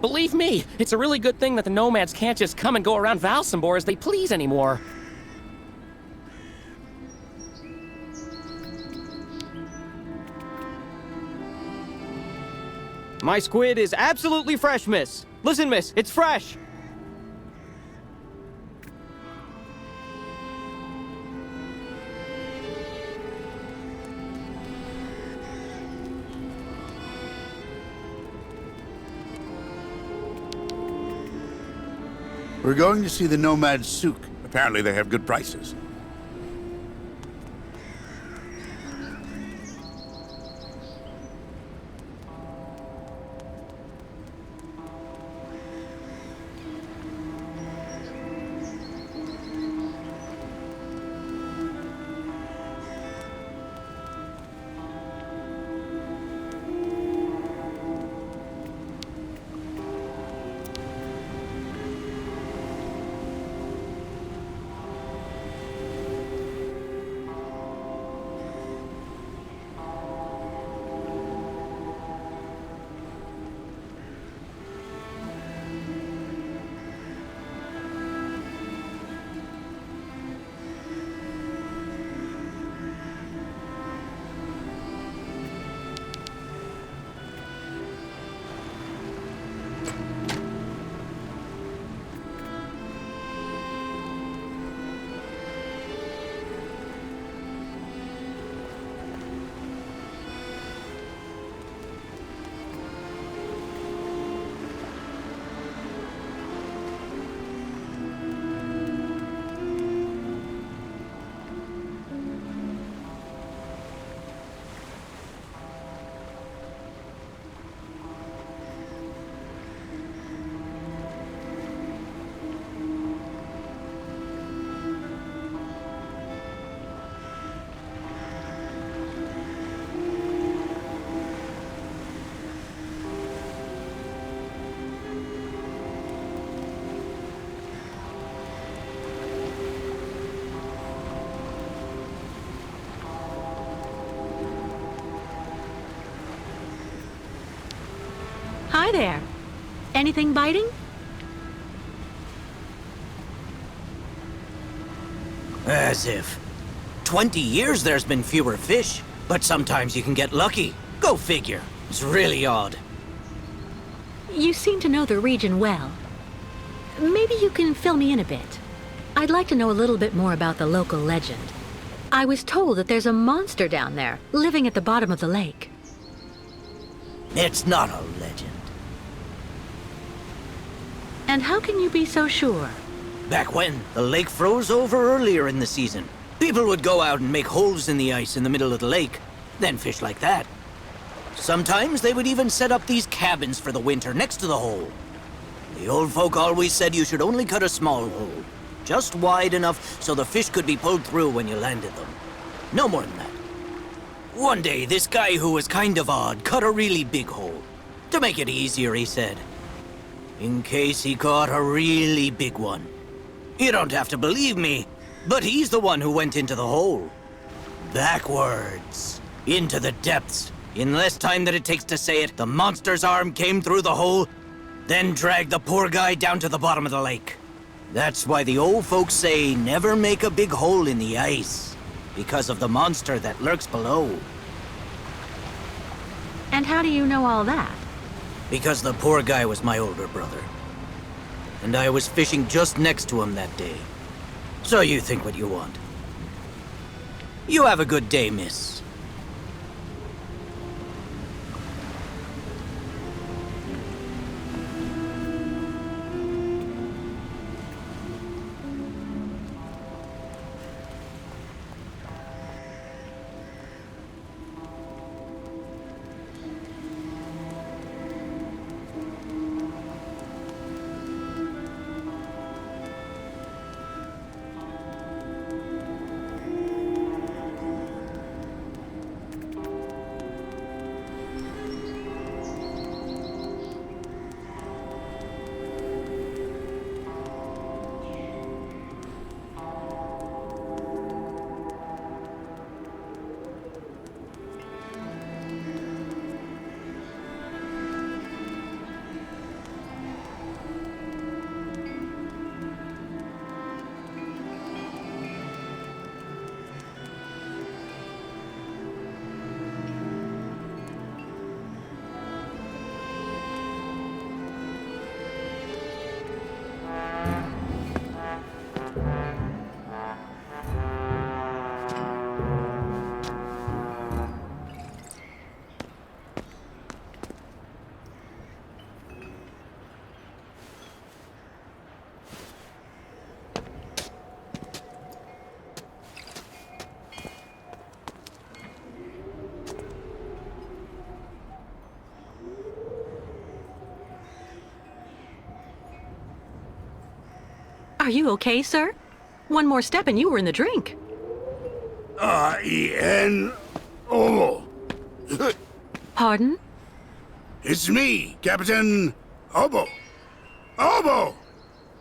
Believe me, it's a really good thing that the nomads can't just come and go around Valsembor as they please anymore. My squid is absolutely fresh, miss. Listen, miss, it's fresh. We're going to see the Nomad Souk. Apparently they have good prices. Hi there. Anything biting? As if. 20 years there's been fewer fish, but sometimes you can get lucky. Go figure. It's really odd. You seem to know the region well. Maybe you can fill me in a bit. I'd like to know a little bit more about the local legend. I was told that there's a monster down there, living at the bottom of the lake. It's not a legend. And how can you be so sure? Back when, the lake froze over earlier in the season. People would go out and make holes in the ice in the middle of the lake, then fish like that. Sometimes they would even set up these cabins for the winter next to the hole. The old folk always said you should only cut a small hole, just wide enough so the fish could be pulled through when you landed them. No more than that. One day, this guy who was kind of odd cut a really big hole. To make it easier, he said. In case he caught a really big one. You don't have to believe me, but he's the one who went into the hole. Backwards. Into the depths. In less time than it takes to say it, the monster's arm came through the hole, then dragged the poor guy down to the bottom of the lake. That's why the old folks say never make a big hole in the ice, because of the monster that lurks below. And how do you know all that? Because the poor guy was my older brother. And I was fishing just next to him that day. So you think what you want. You have a good day, miss. Are you okay, sir? One more step and you were in the drink. R-E-N-O. Pardon? It's me, Captain Obo. Obo!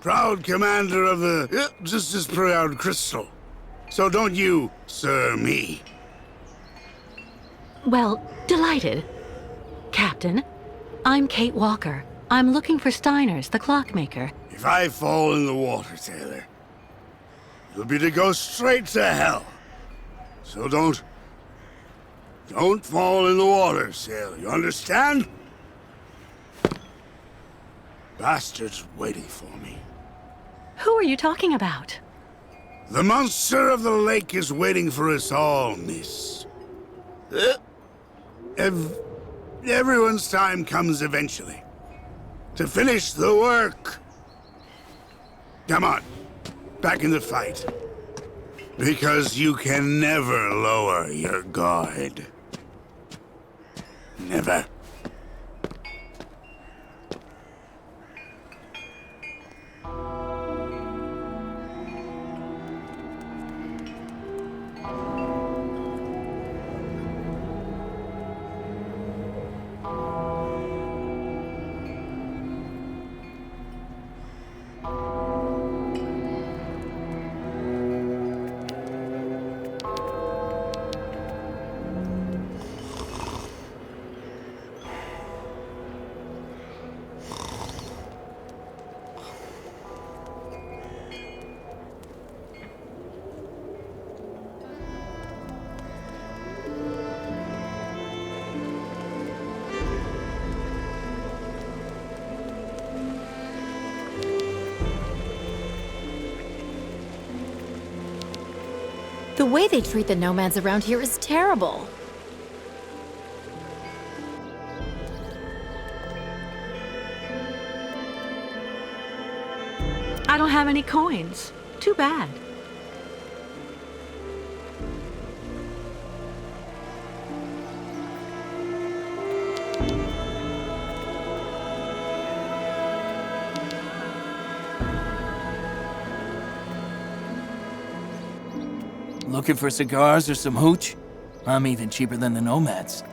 Proud commander of the just as proud Crystal. So don't you, sir, me. Well, delighted. Captain, I'm Kate Walker. I'm looking for Steiner's, the clockmaker. If I fall in the water, sailor, it'll be to go straight to hell. So don't fall in the water, sailor. You understand? Bastards waiting for me. Who are you talking about? The monster of the lake is waiting for us all, miss. Everyone's time comes eventually. To finish the work. Come on, back in the fight. Because you can never lower your guard. Never. The way they treat the nomads around here is terrible. I don't have any coins. Too bad. Looking for cigars or some hooch? I'm even cheaper than the nomads.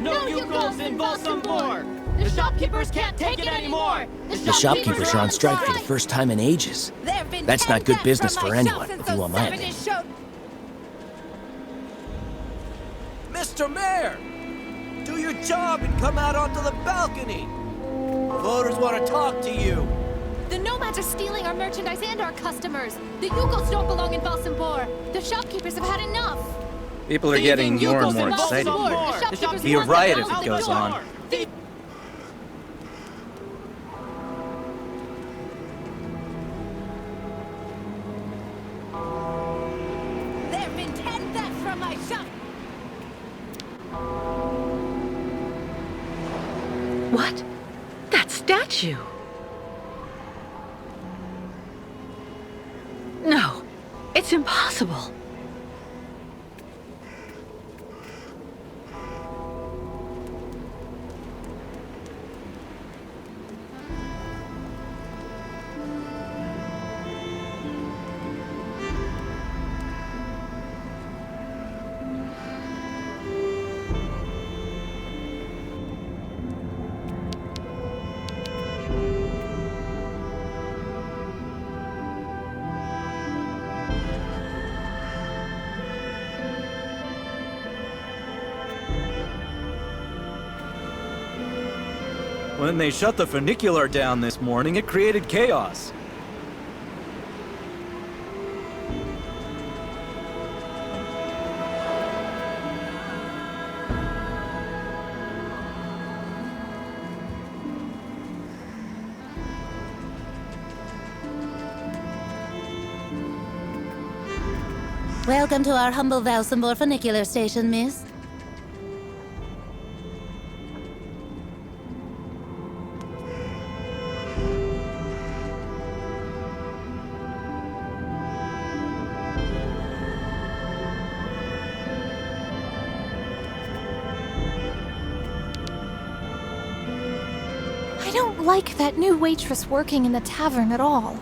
No U-Goals in Valsembor! The shopkeepers can't take it anymore! The shopkeepers are on strike for the first time in ages. That's not good business for anyone, if you want my opinion. Mr. Mayor! Do your job and come out onto the balcony! Voters want to talk to you. The nomads are stealing our merchandise and our customers. The U-Goals don't belong in Valsembor. The shopkeepers have had enough. People are getting more and more excited. Be a riot if it goes on. There have been 10 thefts from my shop. What? That statue! No, it's impossible. When they shut the funicular down this morning, it created chaos. Welcome to our humble Valsembor funicular station, miss. I don't like that new waitress working in the tavern at all.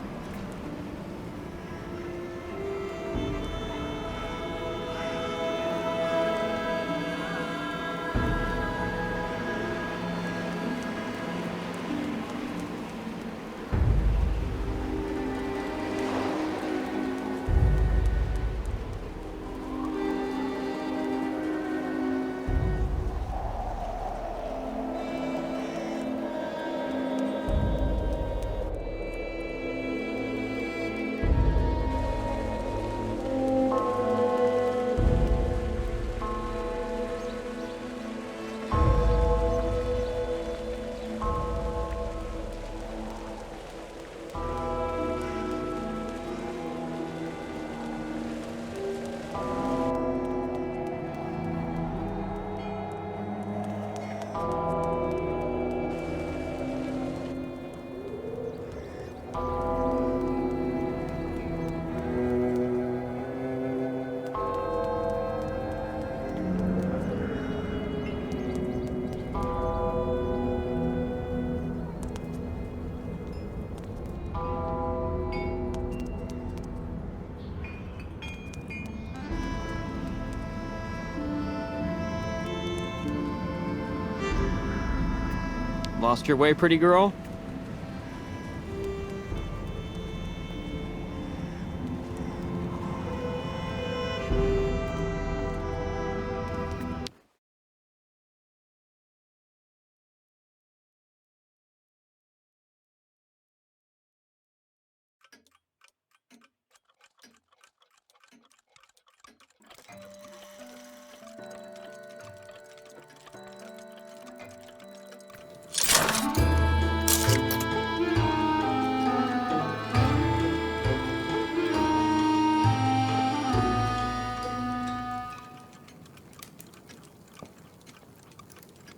Lost your way, pretty girl?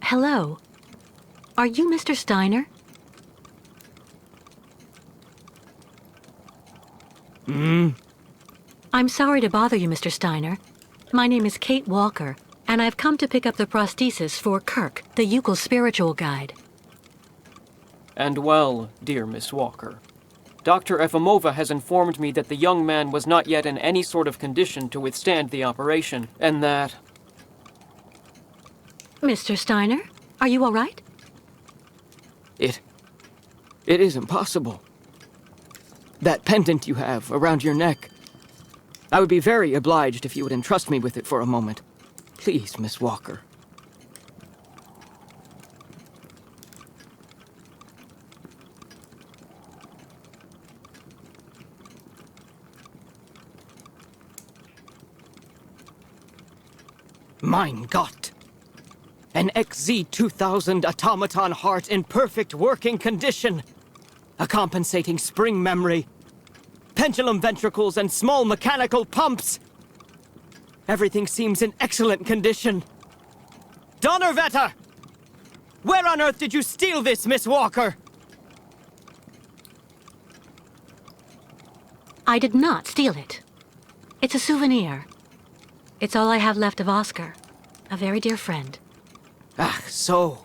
Hello. Are you Mr. Steiner? I'm sorry to bother you, Mr. Steiner. My name is Kate Walker, and I've come to pick up the prosthesis for Kirk, the Yukel's spiritual guide. And well, dear Miss Walker, Dr. Efimova has informed me that the young man was not yet in any sort of condition to withstand the operation, and that... Mr. Steiner, are you all right? It is impossible. That pendant you have around your neck. I would be very obliged if you would entrust me with it for a moment. Please, Miss Walker. Mein Gott! An XZ-2000 automaton heart in perfect working condition. A compensating spring memory. Pendulum ventricles and small mechanical pumps. Everything seems in excellent condition. Donnerwetter! Where on earth did you steal this, Miss Walker? I did not steal it. It's a souvenir. It's all I have left of Oscar, a very dear friend. Ah, so.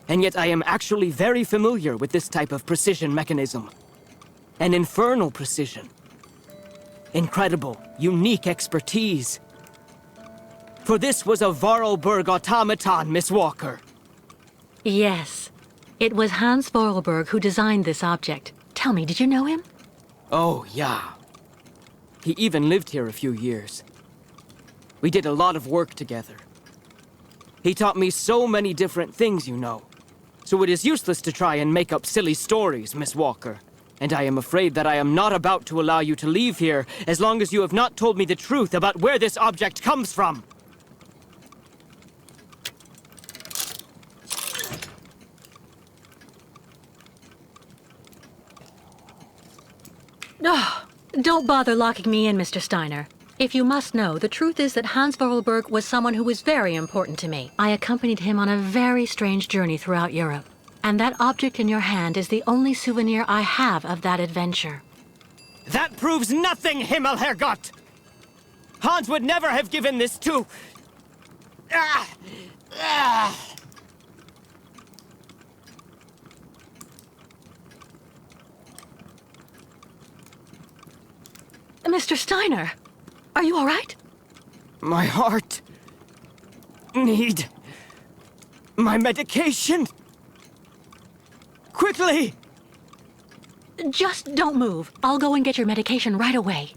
And yet I am actually very familiar with this type of precision mechanism. An infernal precision. Incredible, unique expertise. For this was a Vorarlberg automaton, Miss Walker. Yes. It was Hans Vorarlberg who designed this object. Tell me, did you know him? Oh, yeah. He even lived here a few years. We did a lot of work together. He taught me so many different things, you know. So it is useless to try and make up silly stories, Miss Walker. And I am afraid that I am not about to allow you to leave here as long as you have not told me the truth about where this object comes from. Oh, don't bother locking me in, Mr. Steiner. If you must know, the truth is that Hans Vorarlberg was someone who was very important to me. I accompanied him on a very strange journey throughout Europe. And that object in your hand is the only souvenir I have of that adventure. That proves nothing, Himmelherrgott! Hans would never have given this to... Mr. Steiner, are you all right? My heart... need... my medication! Quickly! Just don't move. I'll go and get your medication right away.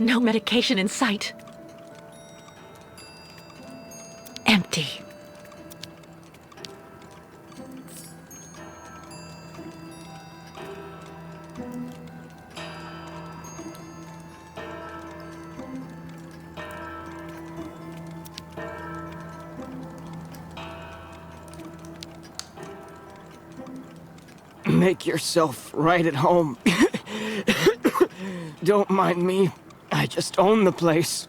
No medication in sight. Empty. Make yourself right at home. Don't mind me. I just own the place.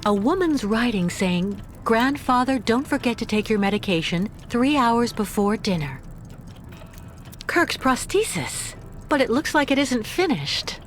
A woman's writing saying, "Grandfather, don't forget to take your medication 3 hours before dinner." Kirk's prosthesis, but it looks like it isn't finished.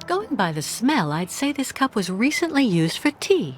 Going by the smell, I'd say this cup was recently used for tea.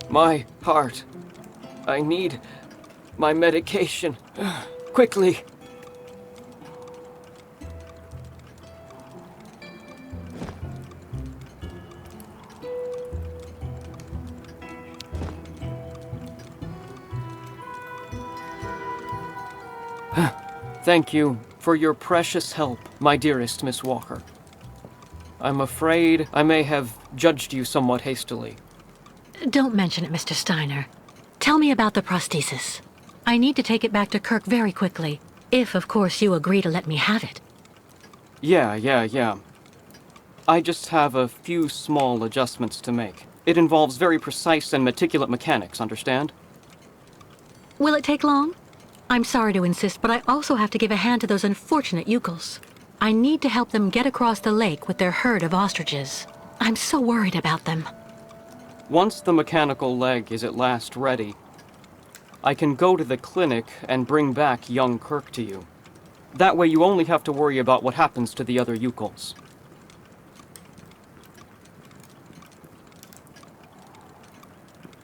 My heart. I need my medication. Quickly. Thank you for your precious help, my dearest Miss Walker. I'm afraid I may have judged you somewhat hastily. Don't mention it, Mr. Steiner. Tell me about the prosthesis. I need to take it back to Kirk very quickly, if, of course, you agree to let me have it. Yeah. I just have a few small adjustments to make. It involves very precise and meticulous mechanics, understand? Will it take long? I'm sorry to insist, but I also have to give a hand to those unfortunate Yukos. I need to help them get across the lake with their herd of ostriches. I'm so worried about them. Once the mechanical leg is at last ready, I can go to the clinic and bring back young Kirk to you. That way you only have to worry about what happens to the other Yukos.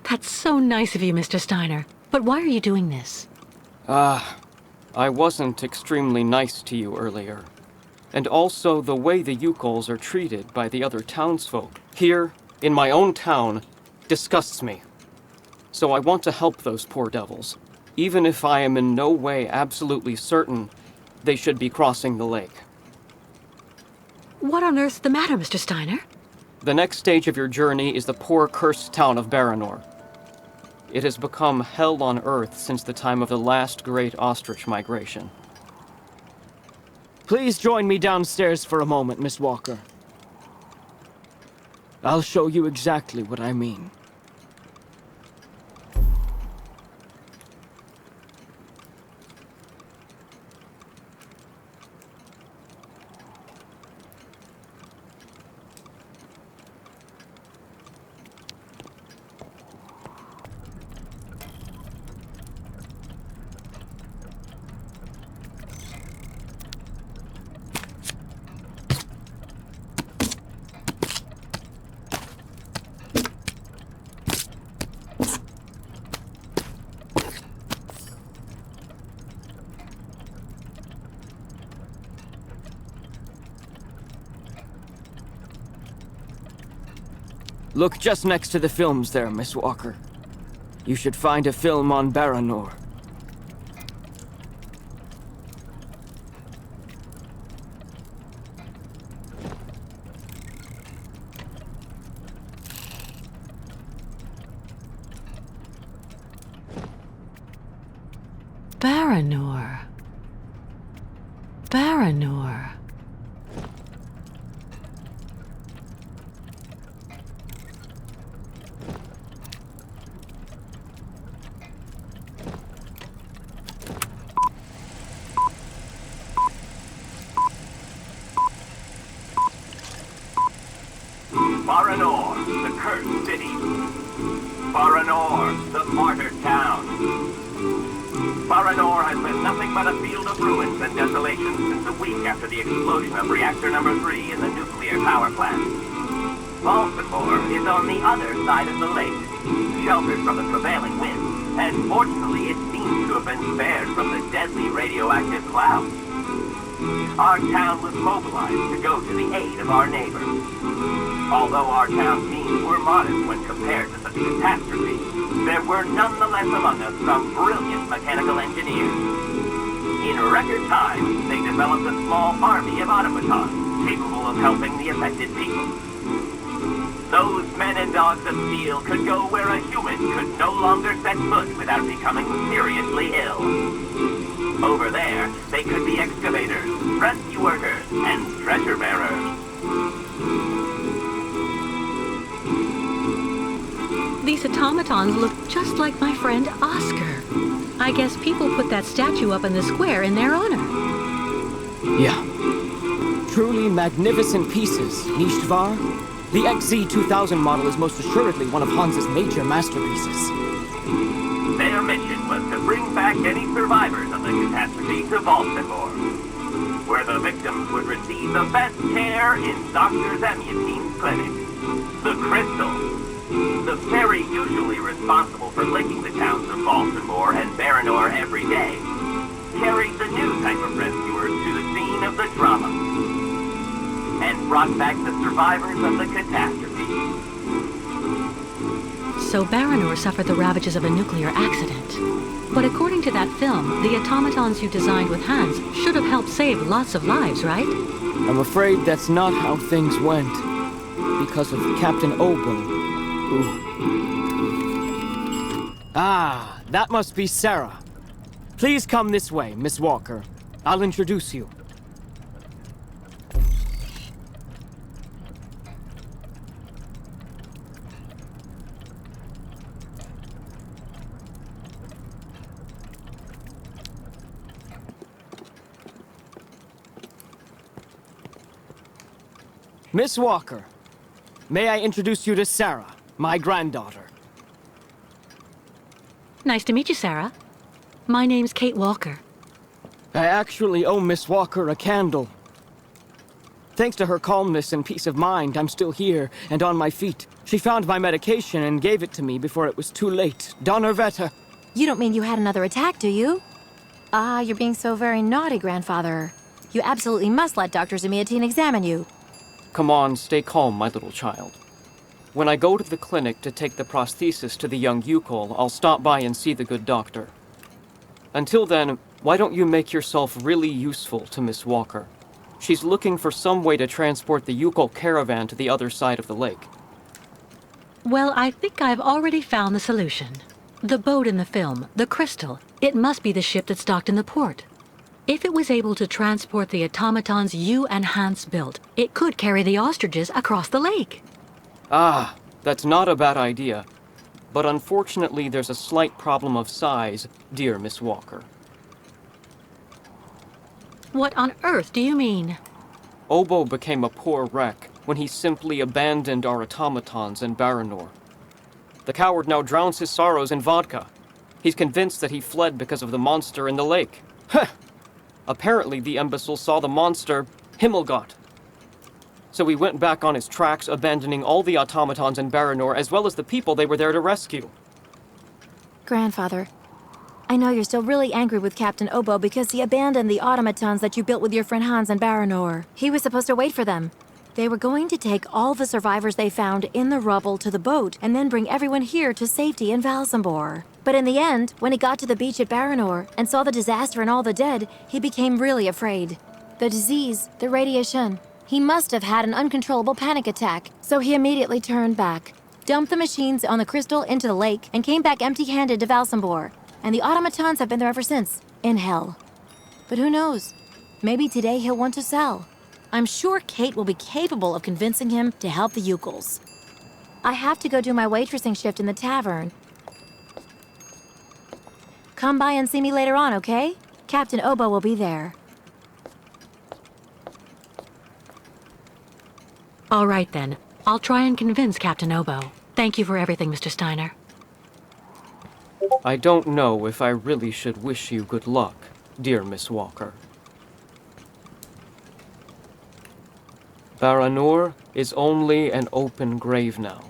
That's so nice of you, Mr. Steiner. But why are you doing this? I wasn't extremely nice to you earlier. And also the way the Yukos are treated by the other townsfolk here, in my own town, disgusts me. So I want to help those poor devils, even if I am in no way absolutely certain they should be crossing the lake. What on earth's the matter, Mr. Steiner? The next stage of your journey is the poor cursed town of Baranor. It has become hell on earth since the time of the last great ostrich migration. Please join me downstairs for a moment, Miss Walker. I'll show you exactly what I mean. Look just next to the films there, Miss Walker. You should find a film on Baranor. Baranor. Baranor. Baranor, the cursed city. Baranor, the martyred town. Baranor has been nothing but a field of ruins and desolation since a week after the explosion of reactor number 3 in the nuclear power plant. Valsembor is on the other side of the lake, sheltered from the prevailing winds, and fortunately it seems to have been spared from the deadly radioactive clouds. Our town was mobilized to go to the aid of our neighbors. Although our town's means were modest when compared to such a catastrophe, there were nonetheless among us some brilliant mechanical engineers. In record time, they developed a small army of automatons capable of helping the affected people. Those men and dogs of steel could go where a human could no longer set foot without becoming seriously ill. Over there, they could be excavators, rescue workers, and treasure bearers. These automatons look just like my friend Oscar. I guess people put that statue up in the square in their honor. Yeah. Truly magnificent pieces, nicht wahr? The XZ-2000 model is most assuredly one of Hans's major masterpieces. Their mission was to bring back any survivors of the catastrophe to Valsembor, where the victims would receive the best care in Dr. Zemiatine's clinic. The Crystal, the Ferry usually responsible for linking the towns of Valsembor and Baranor every day, carried the new type of rescuers to the scene of the drama, and brought back the survivors of the catastrophe. So Baranor suffered the ravages of a nuclear accident. But according to that film, the automatons you designed with Hans should have helped save lots of lives, right? I'm afraid that's not how things went. Because of Captain Obo, who... Ah, that must be Sarah. Please come this way, Miss Walker. I'll introduce you. Miss Walker, may I introduce you to Sarah, my granddaughter? Nice to meet you, Sarah. My name's Kate Walker. I actually owe Miss Walker a candle. Thanks to her calmness and peace of mind, I'm still here and on my feet. She found my medication and gave it to me before it was too late. Donnerwetter. You don't mean you had another attack, do you? Ah, you're being so very naughty, Grandfather. You absolutely must let Dr. Zamiatine examine you. Come on, stay calm, my little child. When I go to the clinic to take the prosthesis to the young Yukol, I'll stop by and see the good doctor. Until then, why don't you make yourself really useful to Miss Walker? She's looking for some way to transport the Yukol caravan to the other side of the lake. Well, I think I've already found the solution. The boat in the film, the Crystal, it must be the ship that's docked in the port. If it was able to transport the automatons you and Hans built, it could carry the ostriches across the lake. Ah, that's not a bad idea. But unfortunately, there's a slight problem of size, dear Miss Walker. What on earth do you mean? Obo became a poor wreck when he simply abandoned our automatons in Baranor. The coward now drowns his sorrows in vodka. He's convinced that he fled because of the monster in the lake. Heh! Apparently, the imbecile saw the monster, Himmelgott. So he went back on his tracks, abandoning all the automatons in Baranor, as well as the people they were there to rescue. Grandfather, I know you're still really angry with Captain Obo because he abandoned the automatons that you built with your friend Hans in Baranor. He was supposed to wait for them. They were going to take all the survivors they found in the rubble to the boat and then bring everyone here to safety in Valsembor. But in the end, when he got to the beach at Baranor and saw the disaster and all the dead, he became really afraid. The disease, the radiation, he must have had an uncontrollable panic attack, so he immediately turned back, dumped the machines on the Crystal into the lake, and came back empty-handed to Valsembor. And the automatons have been there ever since, in hell. But who knows? Maybe today he'll want to sell. I'm sure Kate will be capable of convincing him to help the Yukols. I have to go do my waitressing shift in the tavern. Come by and see me later on, okay? Captain Obo will be there. All right, then. I'll try and convince Captain Obo. Thank you for everything, Mr. Steiner. I don't know if I really should wish you good luck, dear Miss Walker. Baranor is only an open grave now.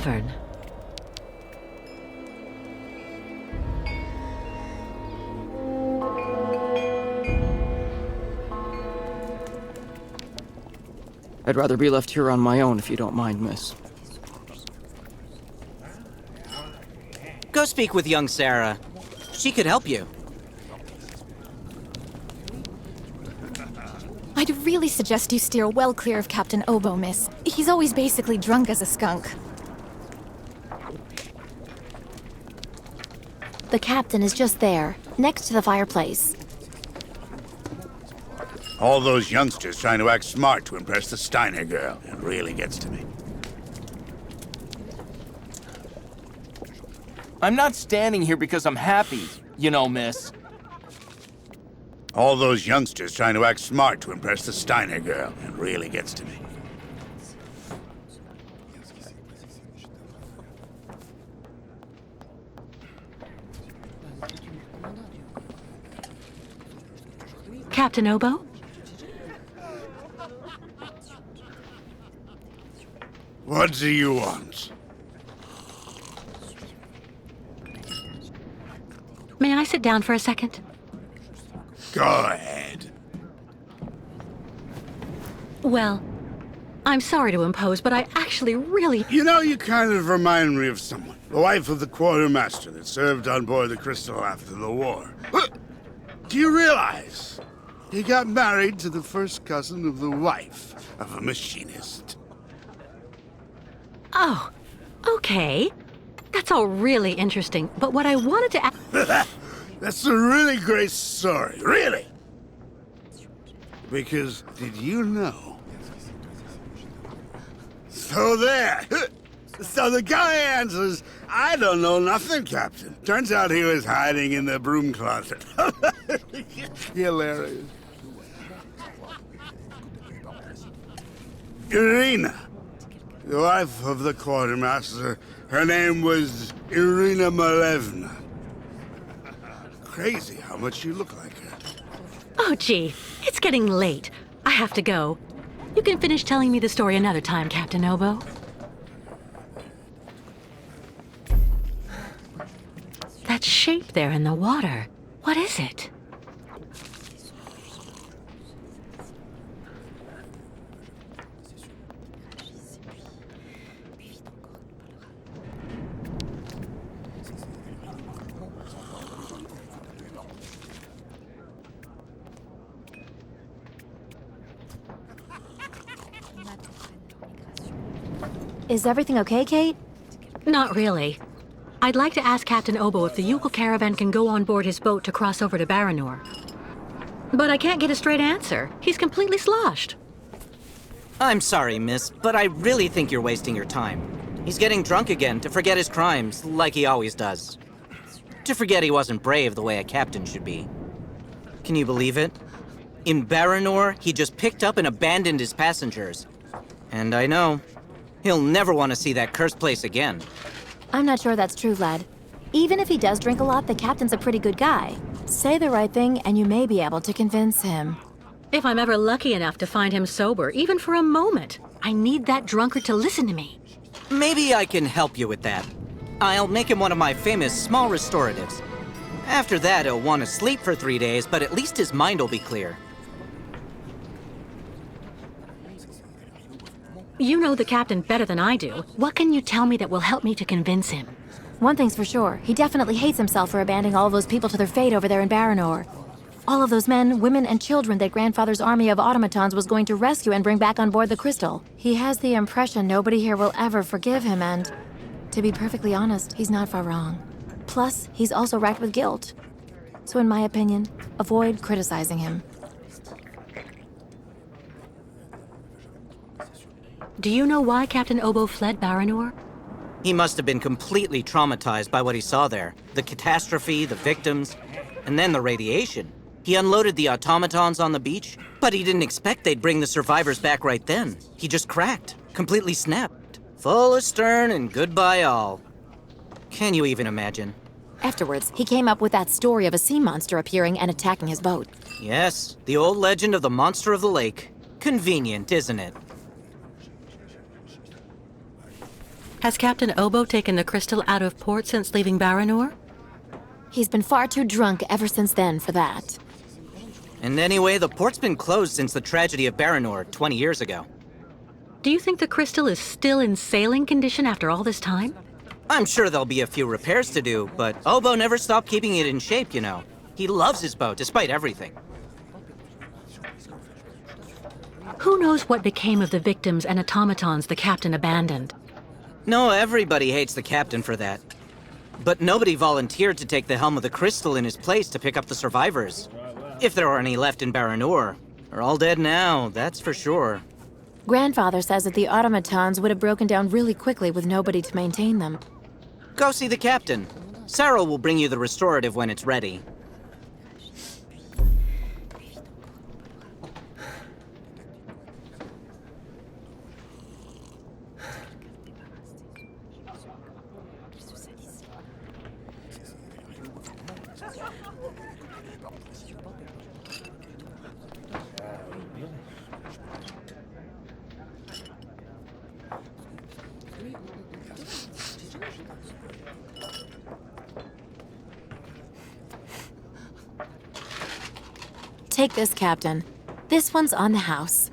tavern. I'd rather be left here on my own if you don't mind, miss. Go speak with young Sarah. She could help you. I'd really suggest you steer well clear of Captain Obo, miss. He's always basically drunk as a skunk. The captain is just there, next to the fireplace. All those youngsters trying to act smart to impress the Steiner girl. It really gets to me. I'm not standing here because I'm happy, you know, miss. All those youngsters trying to act smart to impress the Steiner girl. It really gets to me. Captain Obo? What do you want? May I sit down for a second? Go ahead. Well, I'm sorry to impose, but I actually really... You know, you kind of remind me of someone. The wife of the quartermaster that served on board the Crystal after the war. Do you realize he got married to the first cousin of the wife of a machinist? Oh, okay. That's all really interesting, but what I wanted to ask... That's a really great story, really. Because, did you know? So there. So the guy answers, I don't know nothing, Captain. Turns out he was hiding in the broom closet. Hilarious. Irina, the wife of the quartermaster, her name was Irina Malevna. Crazy how much you look like her. Oh, gee, it's getting late. I have to go. You can finish telling me the story another time, Captain Obo. That shape there in the water, what is it? Is everything okay, Kate? Not really. I'd like to ask Captain Obo if the Yukon caravan can go on board his boat to cross over to Baranor. But I can't get a straight answer. He's completely sloshed. I'm sorry, miss, but I really think you're wasting your time. He's getting drunk again to forget his crimes, like he always does. To forget he wasn't brave the way a captain should be. Can you believe it? In Baranor, he just picked up and abandoned his passengers. And I know, he'll never want to see that cursed place again. I'm not sure that's true, lad. Even if he does drink a lot, the captain's a pretty good guy. Say the right thing, and you may be able to convince him. If I'm ever lucky enough to find him sober, even for a moment, I need that drunkard to listen to me. Maybe I can help you with that. I'll make him one of my famous small restoratives. After that, he'll want to sleep for 3 days, but at least his mind will be clear. You know the captain better than I do. What can you tell me that will help me to convince him? One thing's for sure, he definitely hates himself for abandoning all those people to their fate over there in Baranor. All of those men, women, and children that Grandfather's army of automatons was going to rescue and bring back on board the Crystal. He has the impression nobody here will ever forgive him, and to be perfectly honest, he's not far wrong. Plus, he's also racked with guilt. So in my opinion, avoid criticizing him. Do you know why Captain Obo fled Baranor? He must have been completely traumatized by what he saw there. The catastrophe, the victims, and then the radiation. He unloaded the automatons on the beach, but he didn't expect they'd bring the survivors back right then. He just cracked, completely snapped. Full astern and goodbye all. Can you even imagine? Afterwards, he came up with that story of a sea monster appearing and attacking his boat. Yes, the old legend of the monster of the lake. Convenient, isn't it? Has Captain Obo taken the crystal out of port since leaving Baranor? He's been far too drunk ever since then for that. And anyway, the port's been closed since the tragedy of Baranor 20 years ago. Do you think the crystal is still in sailing condition after all this time? I'm sure there'll be a few repairs to do, but Obo never stopped keeping it in shape, you know. He loves his boat, despite everything. Who knows what became of the victims and automatons the captain abandoned? No, everybody hates the captain for that. But nobody volunteered to take the helm of the crystal in his place to pick up the survivors. If there are any left in Baranor, they're all dead now, that's for sure. Grandfather says that the automatons would have broken down really quickly with nobody to maintain them. Go see the captain. Sarah will bring you the restorative when it's ready. Take this, Captain. This one's on the house.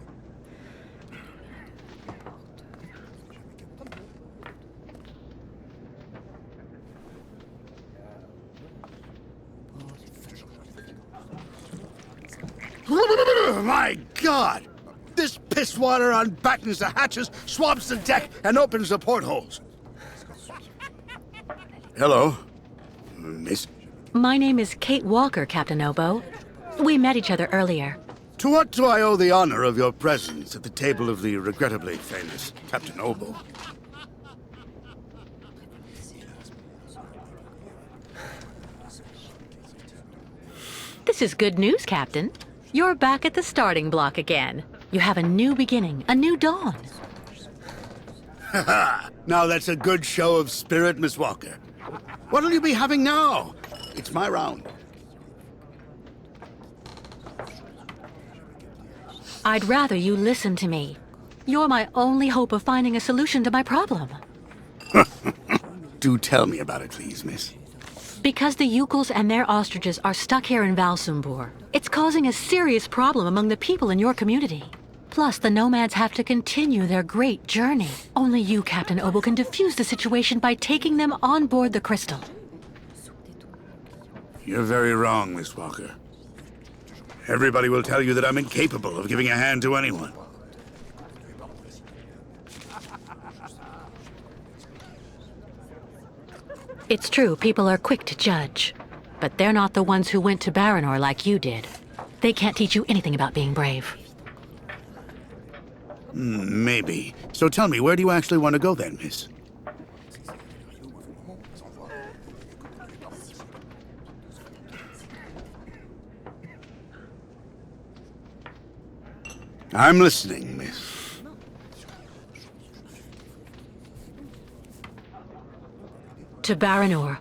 My God! This piss water unbattens the hatches, swabs the deck, and opens the portholes. Hello, Miss. My name is Kate Walker, Captain Obo. We met each other earlier. To what do I owe the honor of your presence at the table of the regrettably famous Captain Obo? This is good news, Captain. You're back at the starting block again. You have a new beginning, a new dawn. Ha! Now that's a good show of spirit, Miss Walker. What'll you be having now? It's my round. I'd rather you listen to me. You're my only hope of finding a solution to my problem. Do tell me about it, please, miss. Because the Yukels and their ostriches are stuck here in Valsembor, it's causing a serious problem among the people in your community. Plus, the nomads have to continue their great journey. Only you, Captain Obo, can defuse the situation by taking them on board the crystal. You're very wrong, Miss Walker. Everybody will tell you that I'm incapable of giving a hand to anyone. It's true, people are quick to judge. But they're not the ones who went to Baranor like you did. They can't teach you anything about being brave. Maybe. So tell me, where do you actually want to go then, miss? I'm listening, miss. To Baranor.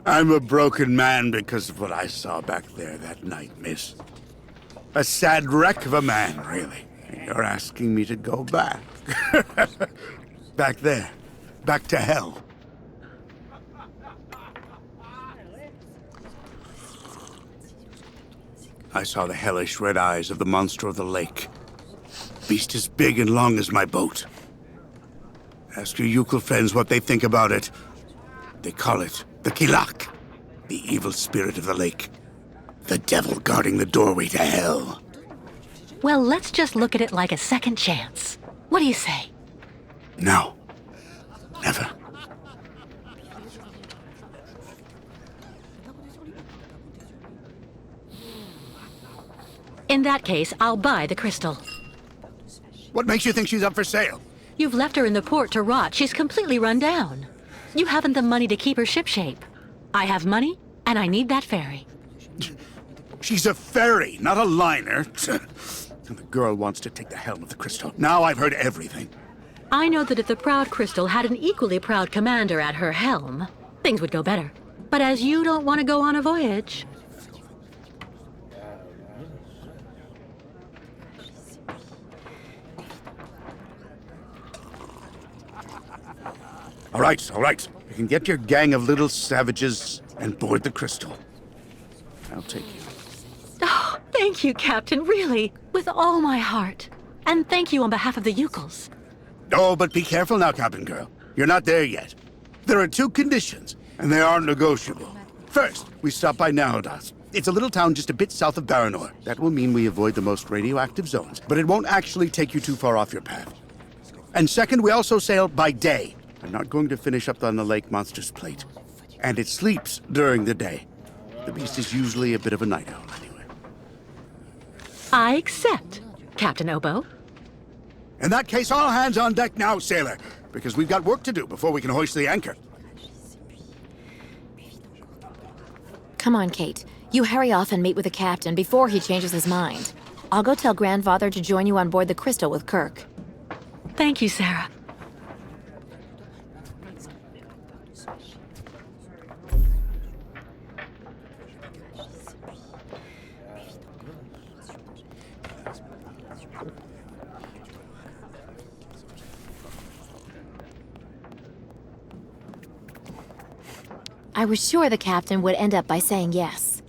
I'm a broken man because of what I saw back there that night, miss. A sad wreck of a man, really. You're asking me to go back. Back there. Back to hell. I saw the hellish red eyes of the monster of the lake. Beast as big and long as my boat. Ask your Yukel friends what they think about it. They call it the Kilak, the evil spirit of the lake. The devil guarding the doorway to hell. Well, let's just look at it like a second chance. What do you say? No. Never. In that case, I'll buy the crystal. What makes you think she's up for sale? You've left her in the port to rot. She's completely run down. You haven't the money to keep her shipshape. I have money, and I need that ferry. She's a ferry, not a liner. The girl wants to take the helm of the crystal. Now I've heard everything. I know that if the Proud Crystal had an equally proud commander at her helm, things would go better. But as you don't want to go on a voyage... All right, all right. You can get your gang of little savages and board the crystal. I'll take you. Oh, thank you, Captain, really, with all my heart. And thank you on behalf of the Yukos. Oh, but be careful now, Captain Girl. You're not there yet. There are 2 conditions, and they aren't negotiable. First, we stop by Narodas. It's a little town just a bit south of Baranor. That will mean we avoid the most radioactive zones, but it won't actually take you too far off your path. And second, we also sail by day. I'm not going to finish up on the lake monster's plate. And it sleeps during the day. The beast is usually a bit of a night owl, anyway. I accept, Captain Obo. In that case, all hands on deck now, sailor, because we've got work to do before we can hoist the anchor. Come on, Kate. You hurry off and meet with the captain before he changes his mind. I'll go tell Grandfather to join you on board the Crystal with Kirk. Thank you, Sarah. I was sure the captain would end up by saying yes.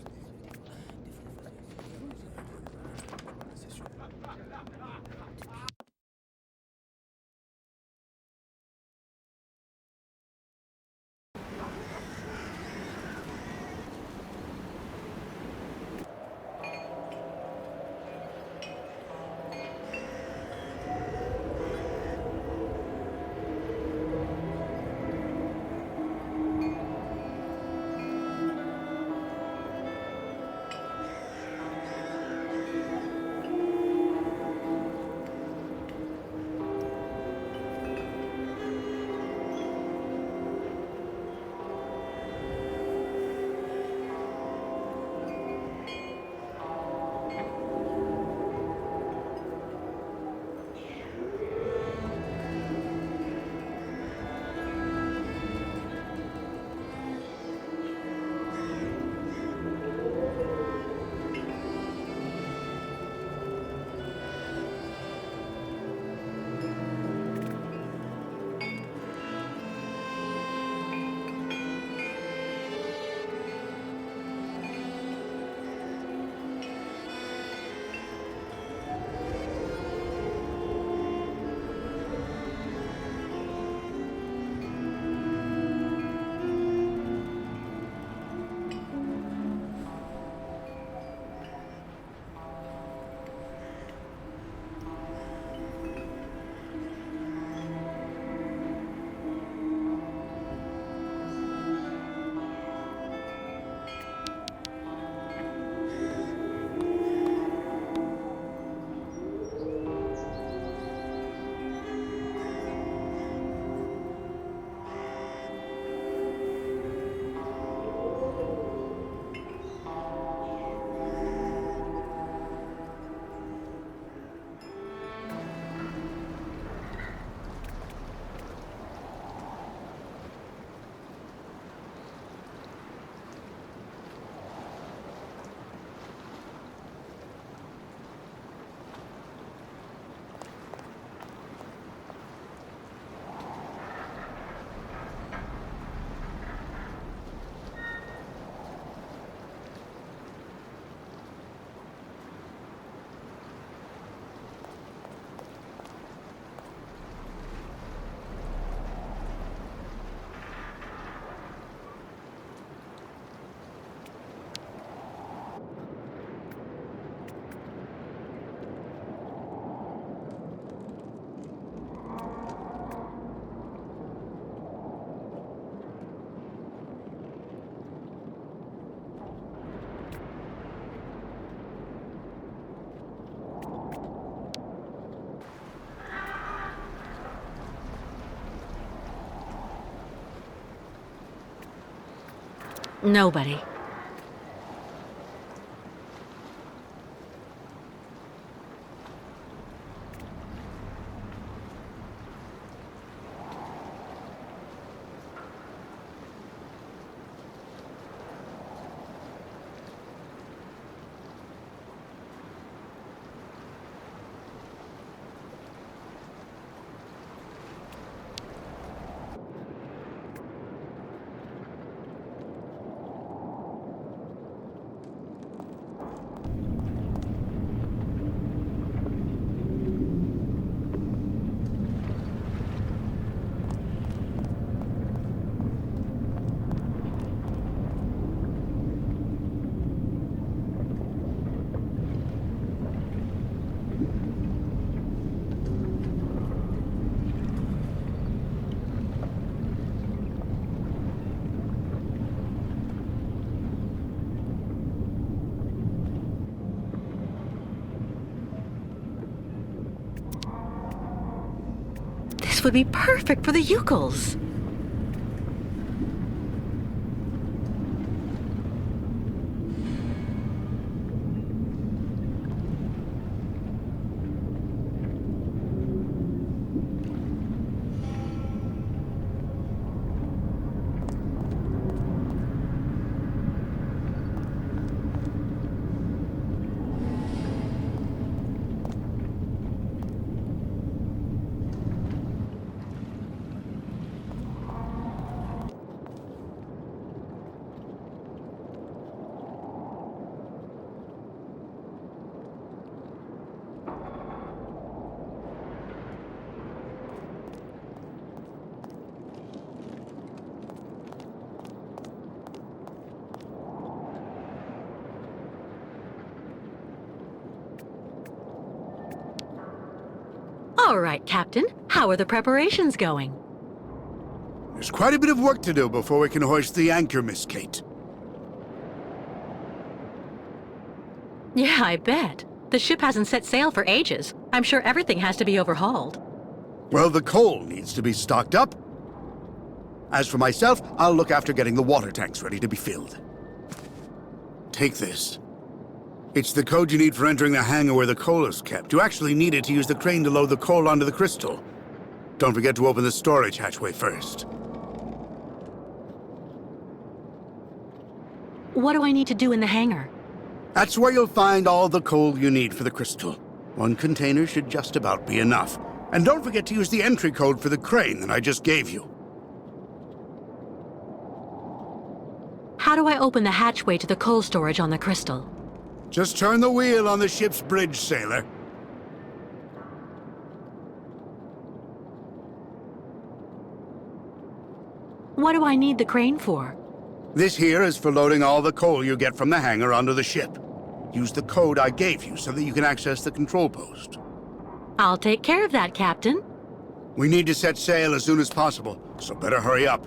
Nobody. would be perfect for the Yukos. All right, Captain. How are the preparations going? There's quite a bit of work to do before we can hoist the anchor, Miss Kate. Yeah, I bet. The ship hasn't set sail for ages. I'm sure everything has to be overhauled. Well, the coal needs to be stocked up. As for myself, I'll look after getting the water tanks ready to be filled. Take this. It's the code you need for entering the hangar where the coal is kept. You actually need it to use the crane to load the coal onto the crystal. Don't forget to open the storage hatchway first. What do I need to do in the hangar? That's where you'll find all the coal you need for the crystal. One container should just about be enough. And don't forget to use the entry code for the crane that I just gave you. How do I open the hatchway to the coal storage on the crystal? Just turn the wheel on the ship's bridge, sailor. What do I need the crane for? This here is for loading all the coal you get from the hangar onto the ship. Use the code I gave you so that you can access the control post. I'll take care of that, Captain. We need to set sail as soon as possible, so better hurry up.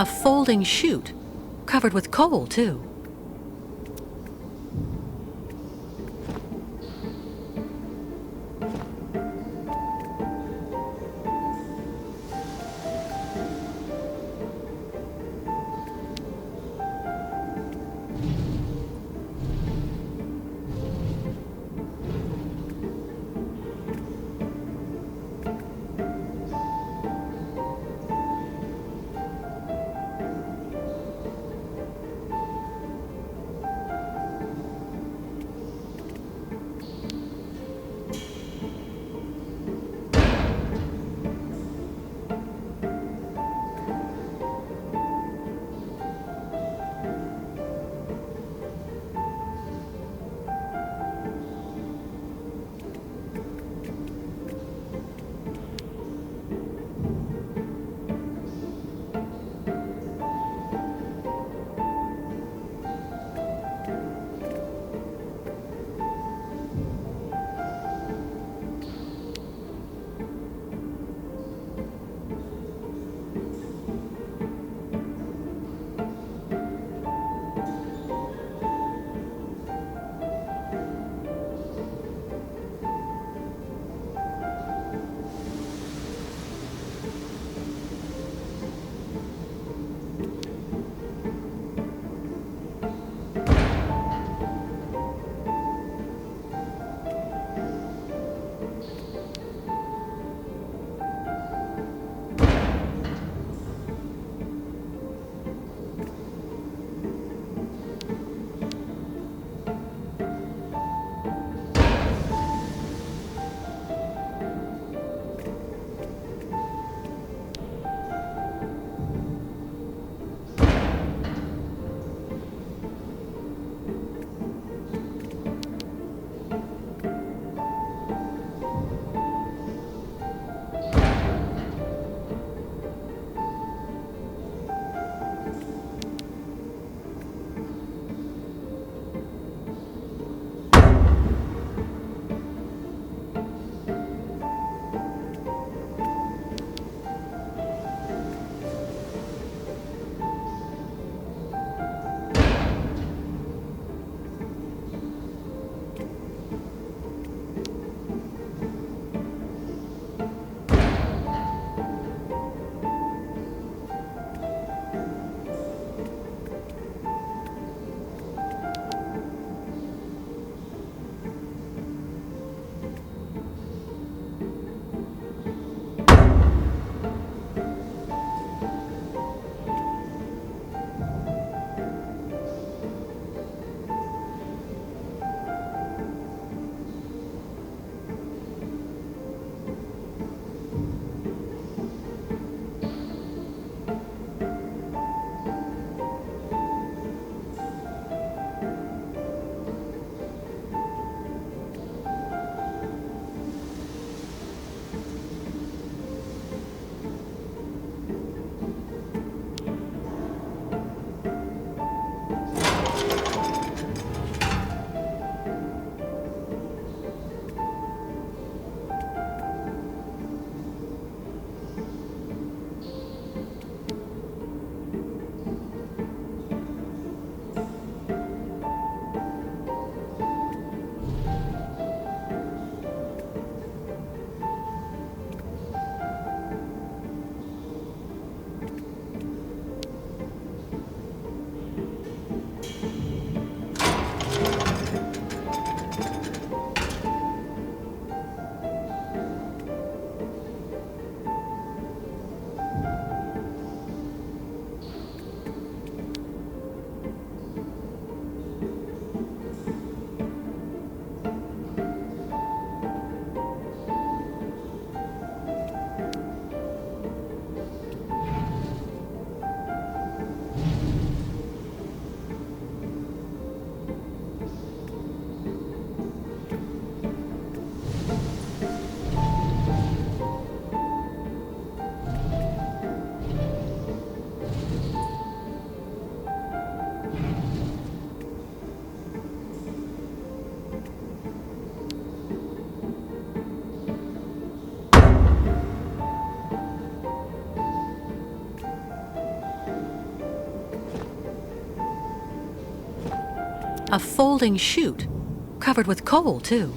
A folding chute, covered with coal, too. A folding chute, covered with coal, too.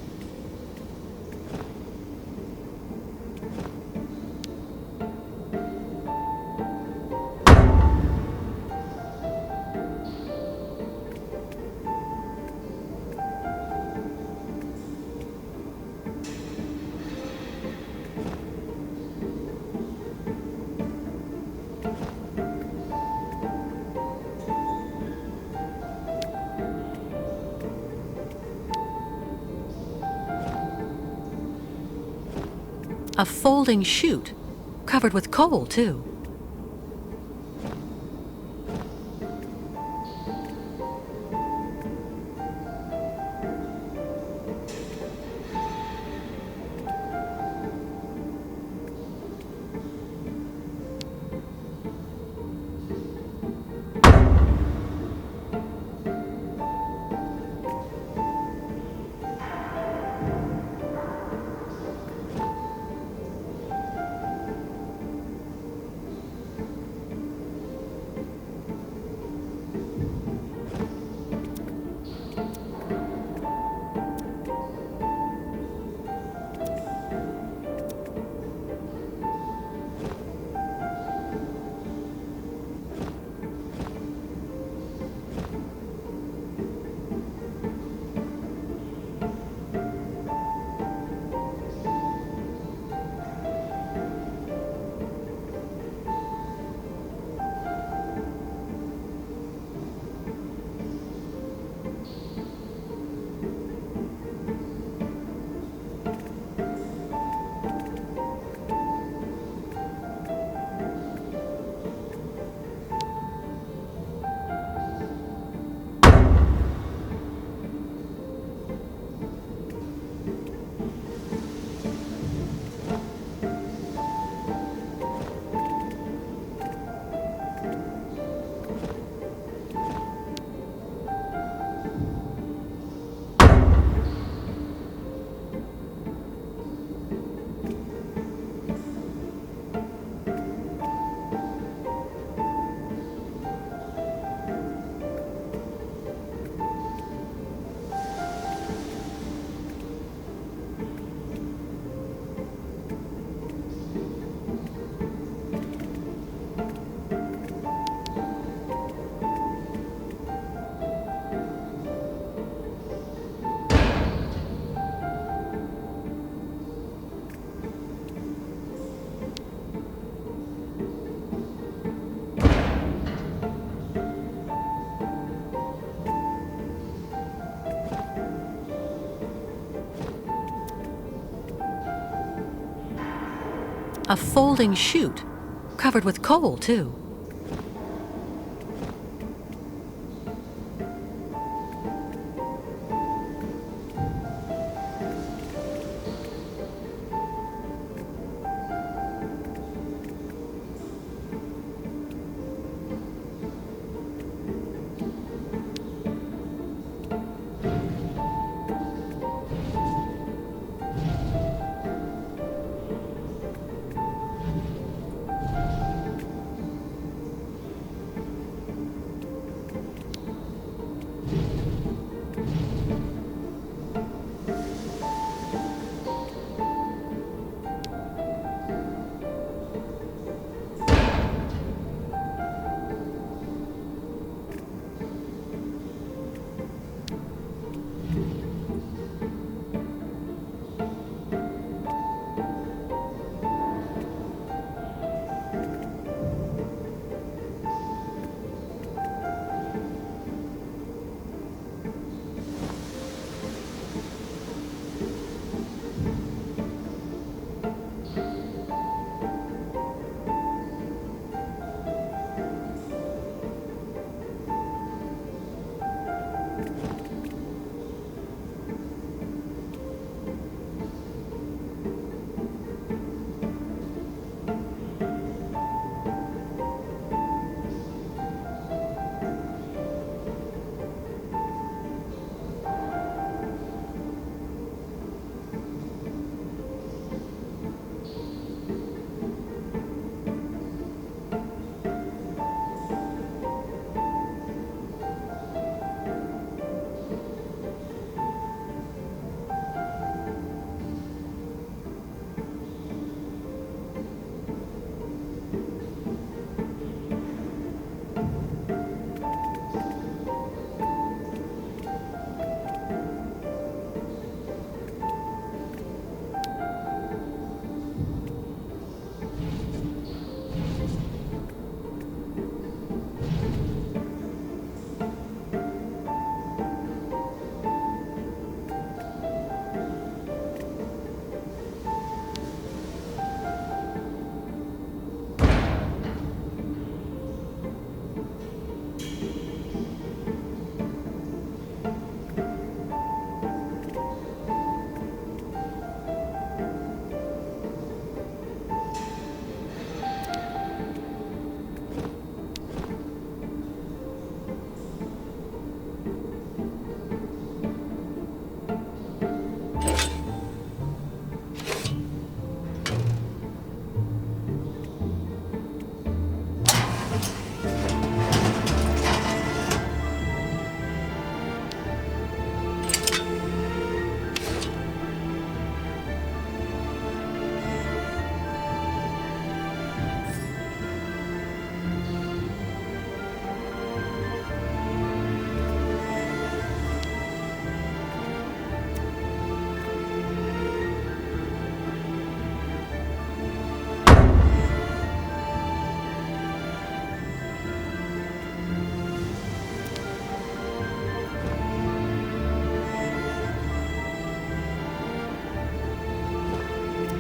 A folding chute, covered with coal, too. A folding chute, covered with coal, too.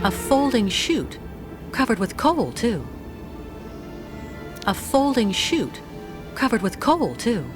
A folding chute, covered with coal, too. A folding chute, covered with coal, too.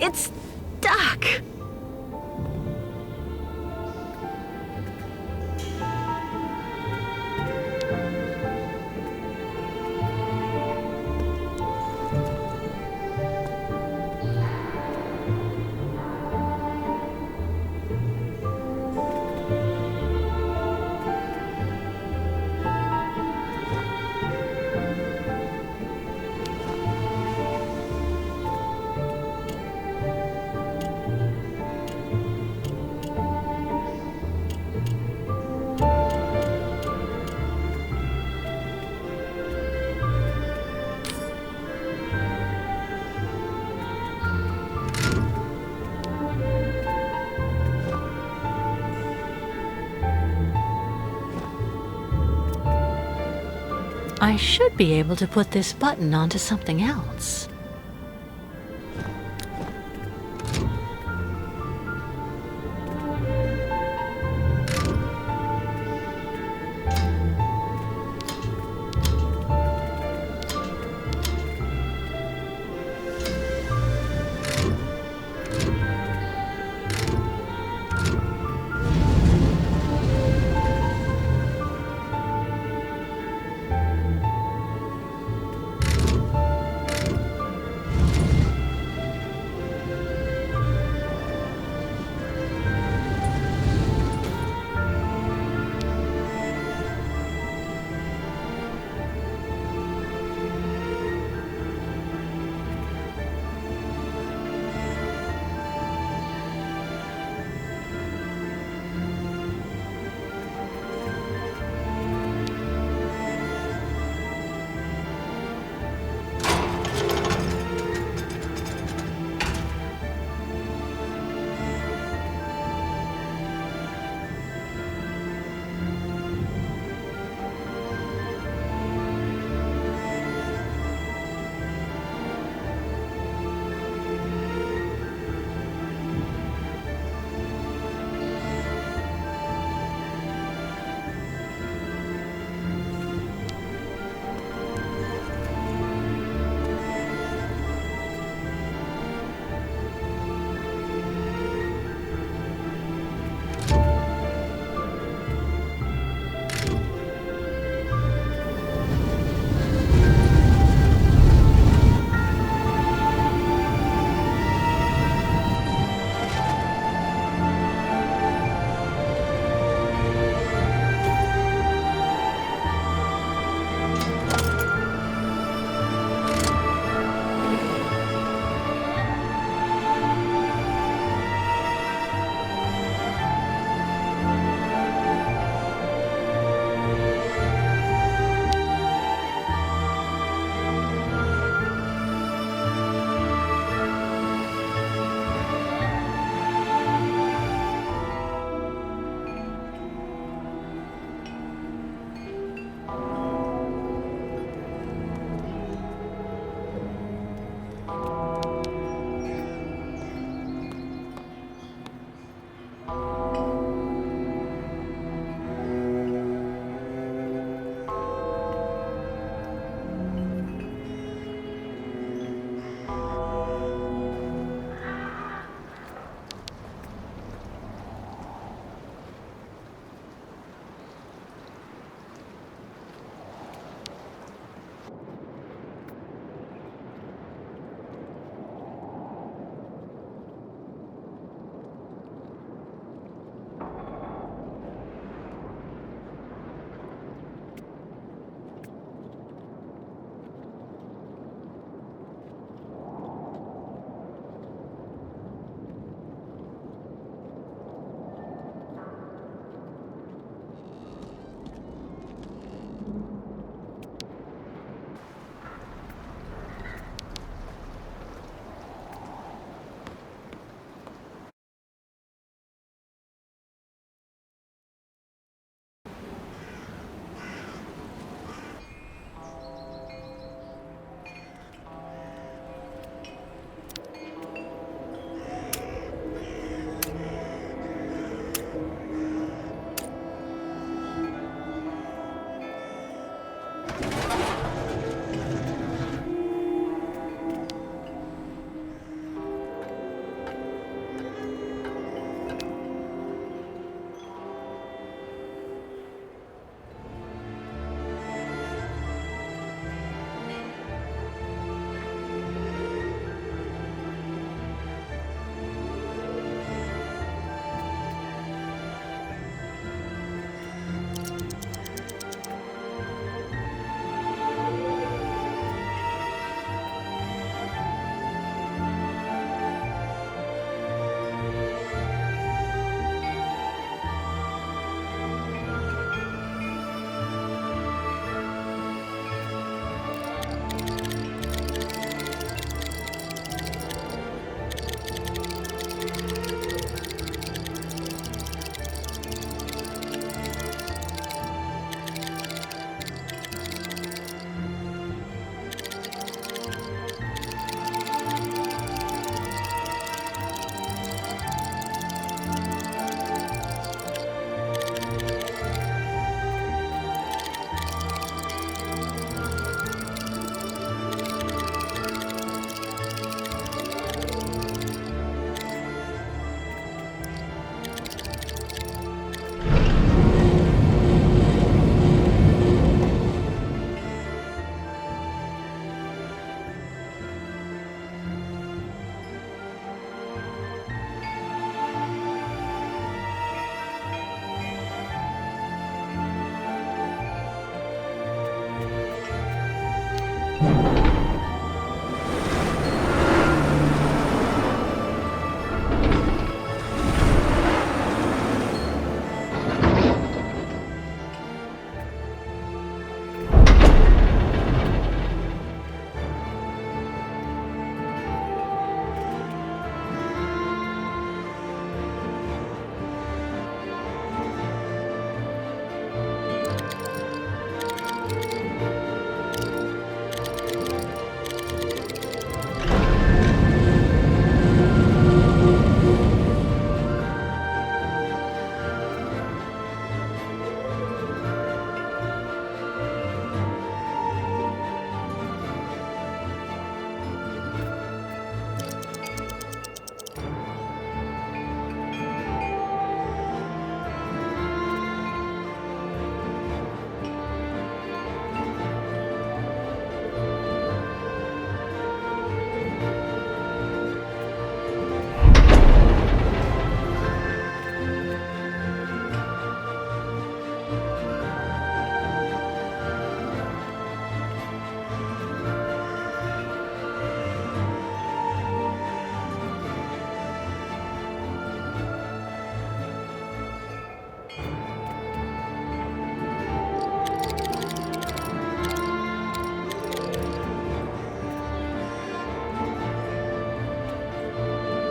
It's stuck! I should be able to put this button onto something else.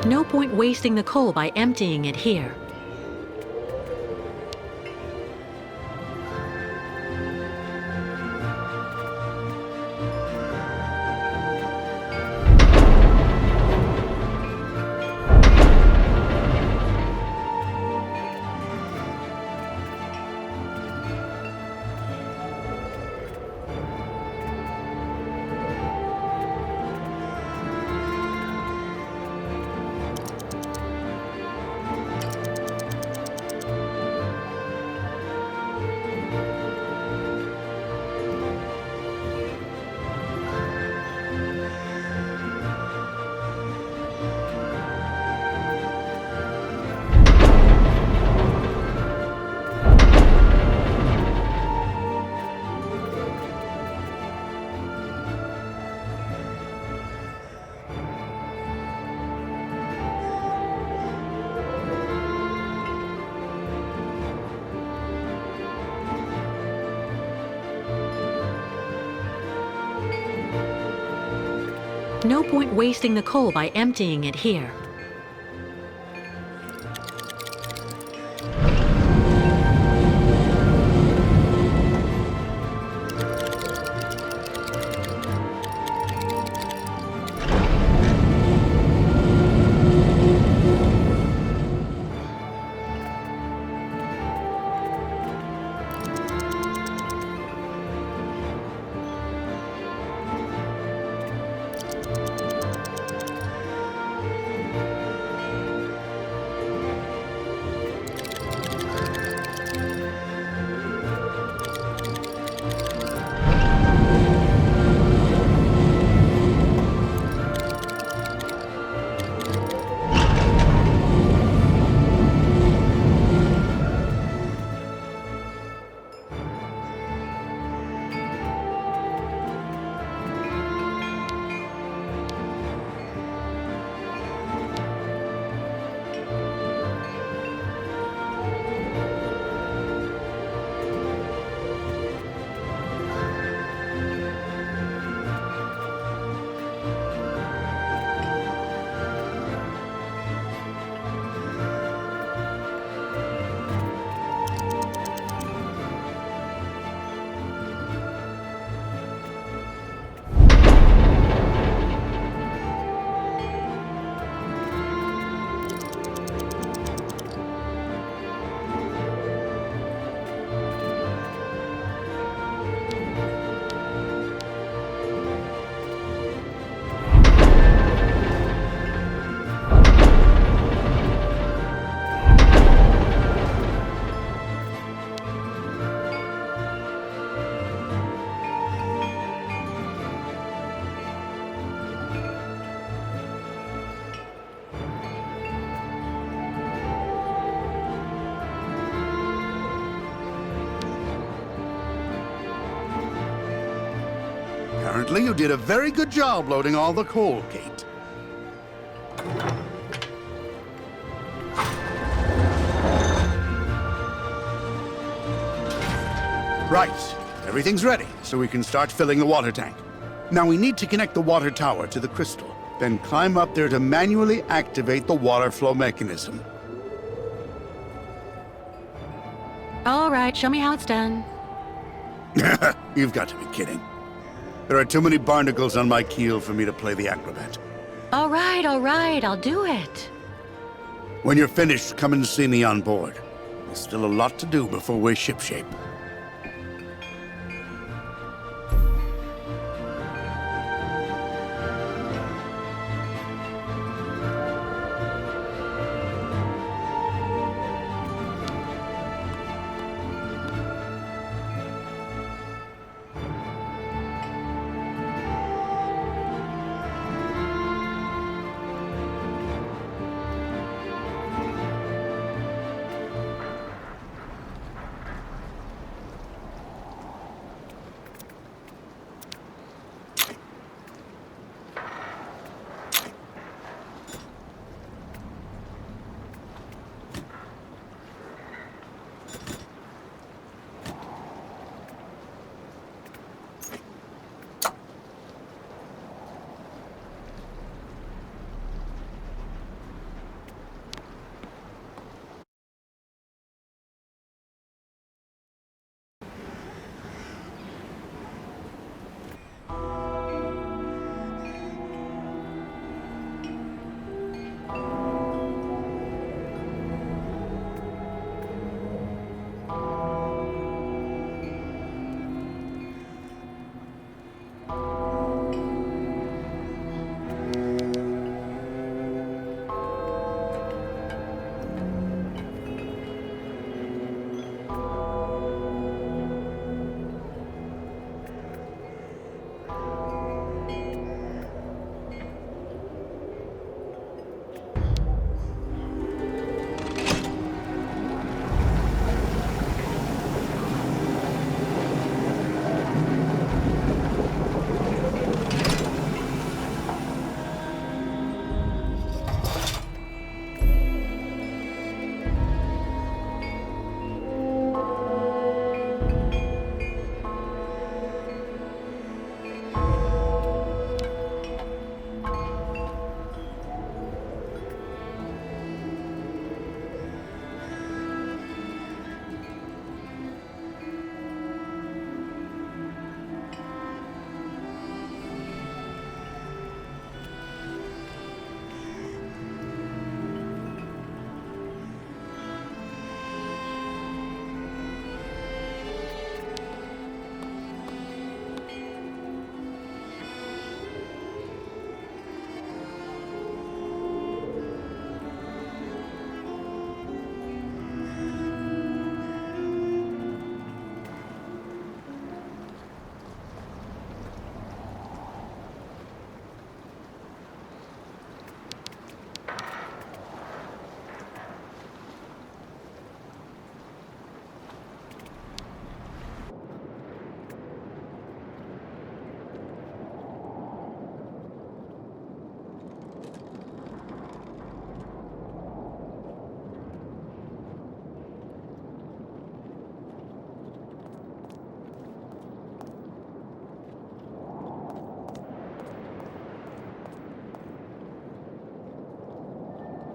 No point wasting the coal by emptying it here. No point wasting the coal by emptying it here. Apparently, you did a very good job loading all the coal, Kate. Right. Everything's ready, so we can start filling the water tank. Now we need to connect the water tower to the crystal, then climb up there to manually activate the water flow mechanism. All right, show me how it's done. You've got to be kidding. There are too many barnacles on my keel for me to play the acrobat. All right, I'll do it. When you're finished, come and see me on board. There's still a lot to do before we're shipshape.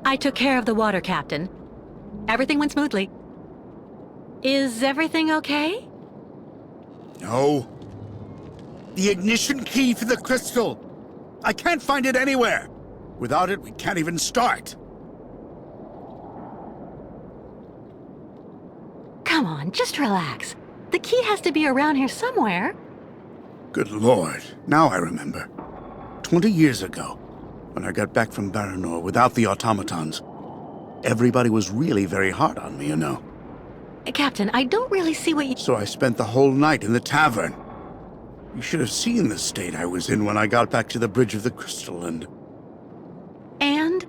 I took care of the water, Captain. Everything went smoothly. Is everything okay? No. The ignition key for the crystal. I can't find it anywhere. Without it, we can't even start. Come on, just relax. The key has to be around here somewhere. Good Lord, now I remember. 20 years ago, when I got back from Baranor without the automatons, everybody was really very hard on me, you know. Captain, I don't really see what you... So I spent the whole night in the tavern. You should have seen the state I was in when I got back to the Bridge of the Crystal and... And?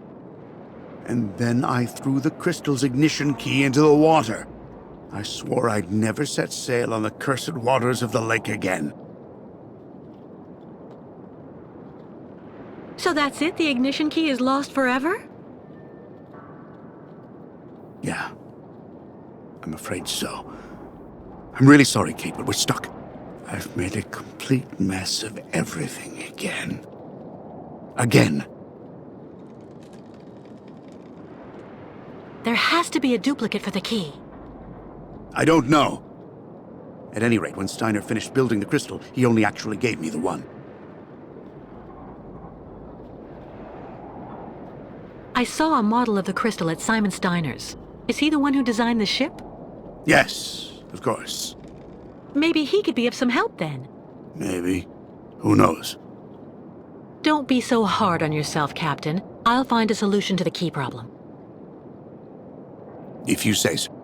And then I threw the crystal's ignition key into the water. I swore I'd never set sail on the cursed waters of the lake again. So that's it? The ignition key is lost forever? Yeah. I'm afraid so. I'm really sorry, Kate, but we're stuck. I've made a complete mess of everything again. Again. There has to be a duplicate for the key. I don't know. At any rate, when Steiner finished building the crystal, he only actually gave me the one. I saw a model of the crystal at Simon Steiner's. Is he the one who designed the ship? Yes, of course. Maybe he could be of some help then. Maybe. Who knows? Don't be so hard on yourself, Captain. I'll find a solution to the key problem. If you say so.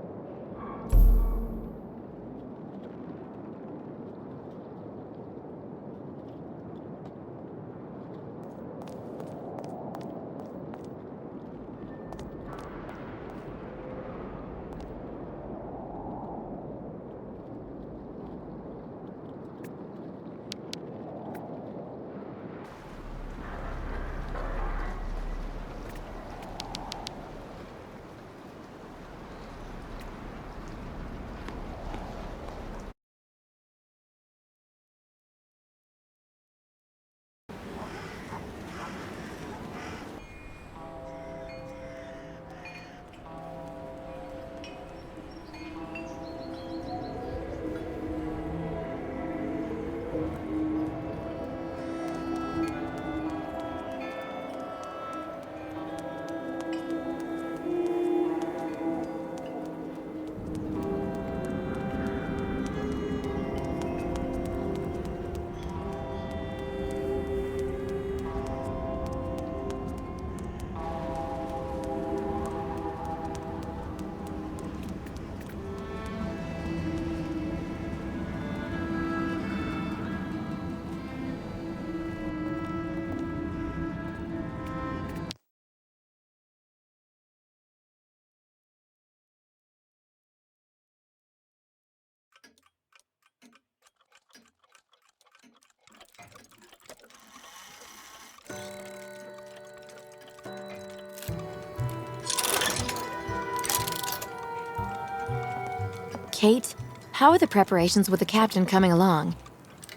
Kate, how are the preparations with the captain coming along?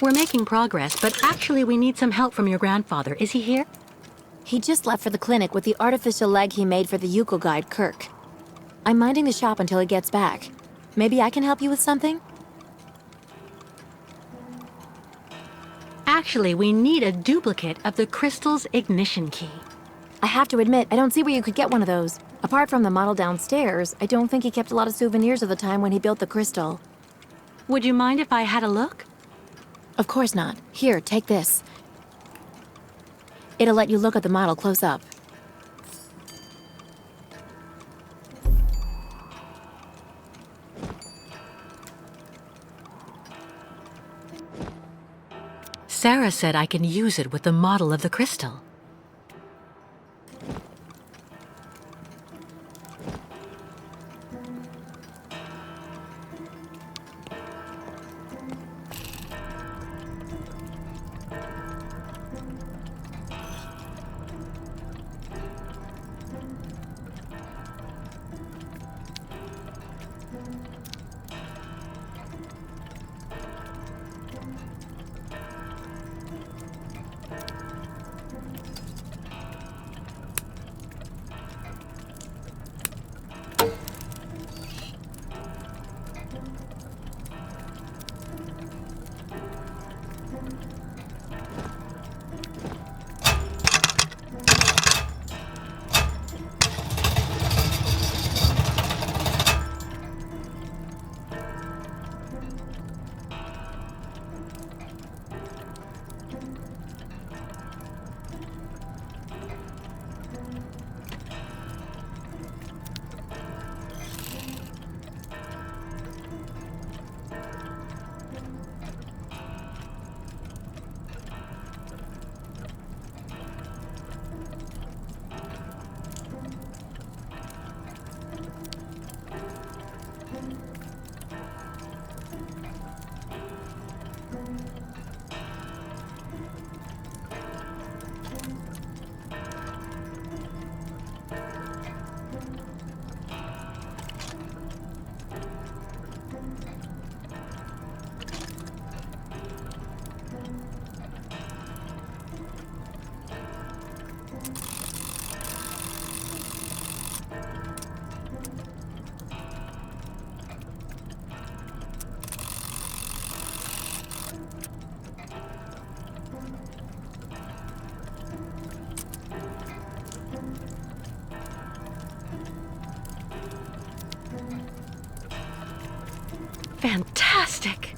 We're making progress, but actually we need some help from your grandfather. Is he here? He just left for the clinic with the artificial leg he made for the Yuko guide, Kirk. I'm minding the shop until he gets back. Maybe I can help you with something? Actually, we need a duplicate of the crystal's ignition key. I have to admit, I don't see where you could get one of those. Apart from the model downstairs, I don't think he kept a lot of souvenirs of the time when he built the crystal. Would you mind if I had a look? Of course not. Here, take this. It'll let you look at the model close up. Sarah said I can use it with the model of the crystal. fantastic.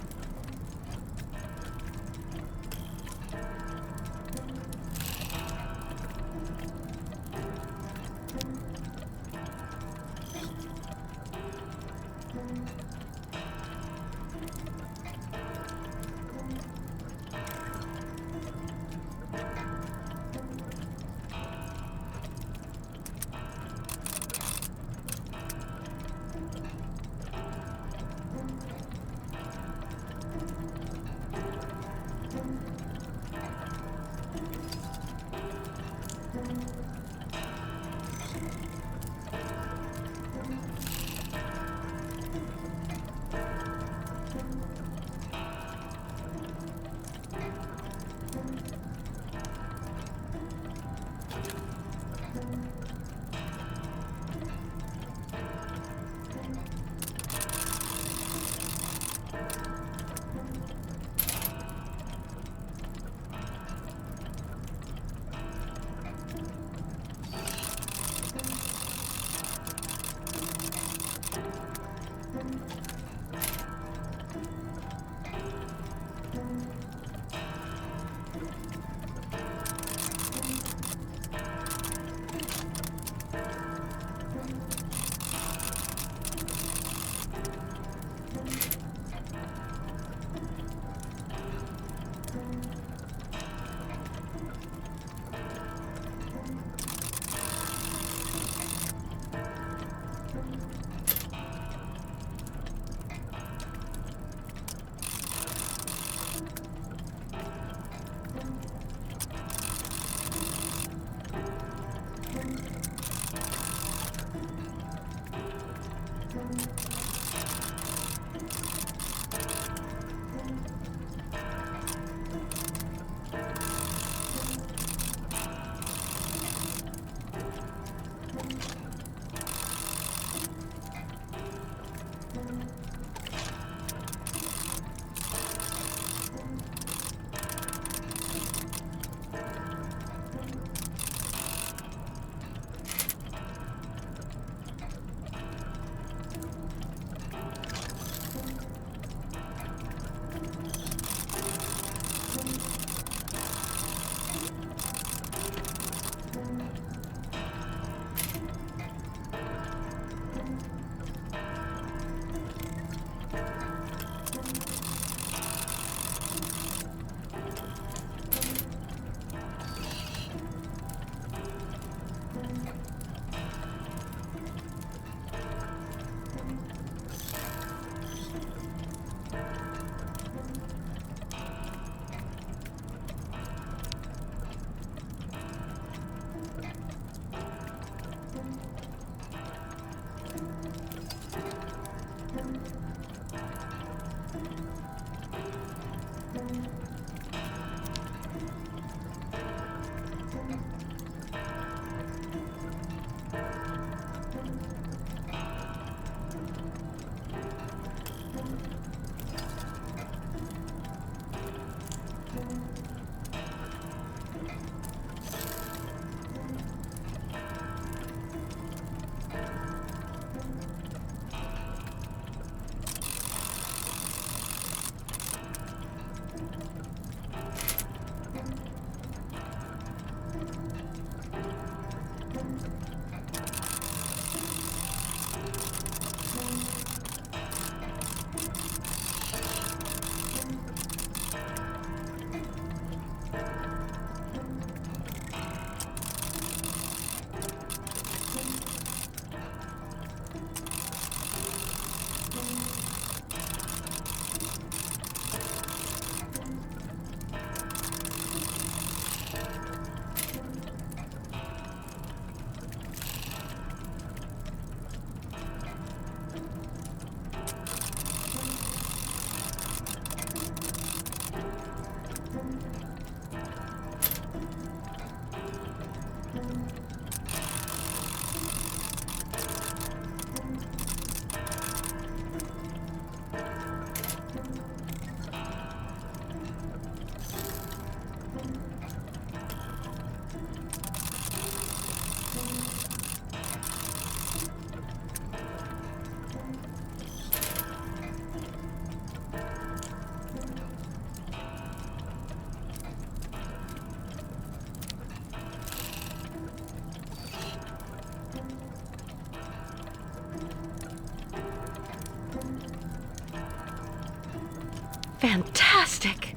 Fantastic!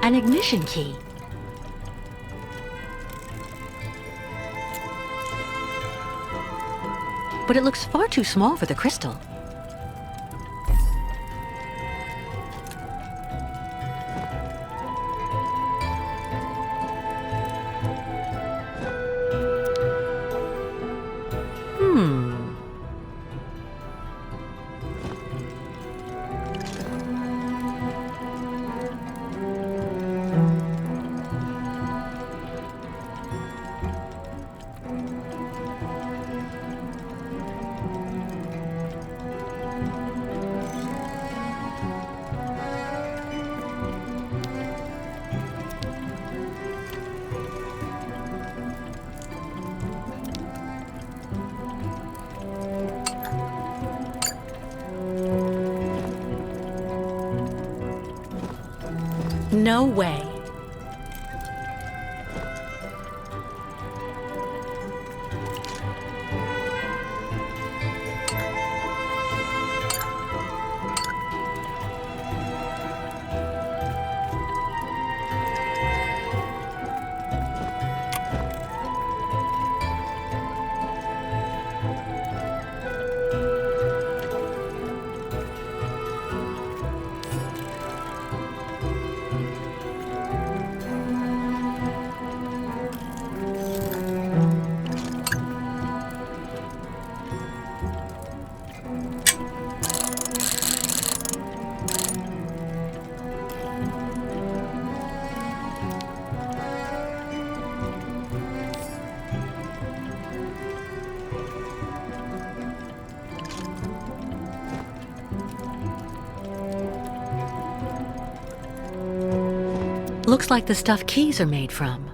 An ignition key. But it looks far too small for the crystal. No way. Looks like the stuff keys are made from.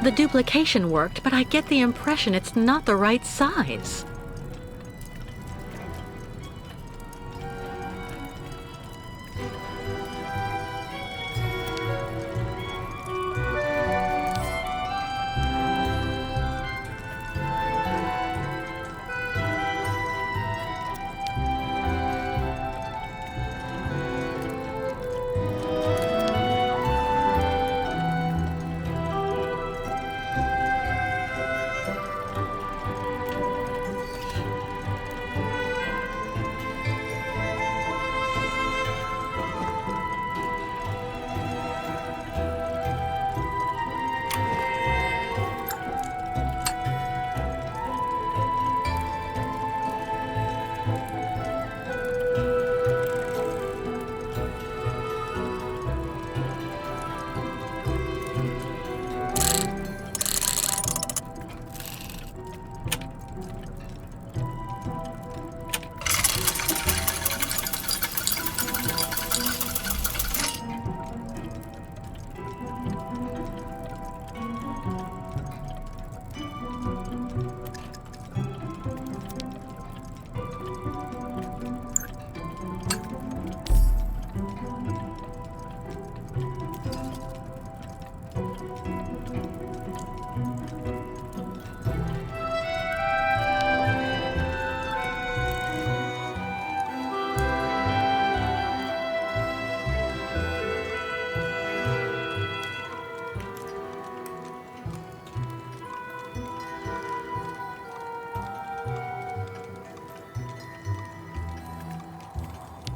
The duplication worked, but I get the impression it's not the right size.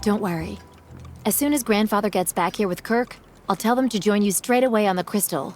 Don't worry. As soon as Grandfather gets back here with Kirk, I'll tell them to join you straight away on the crystal.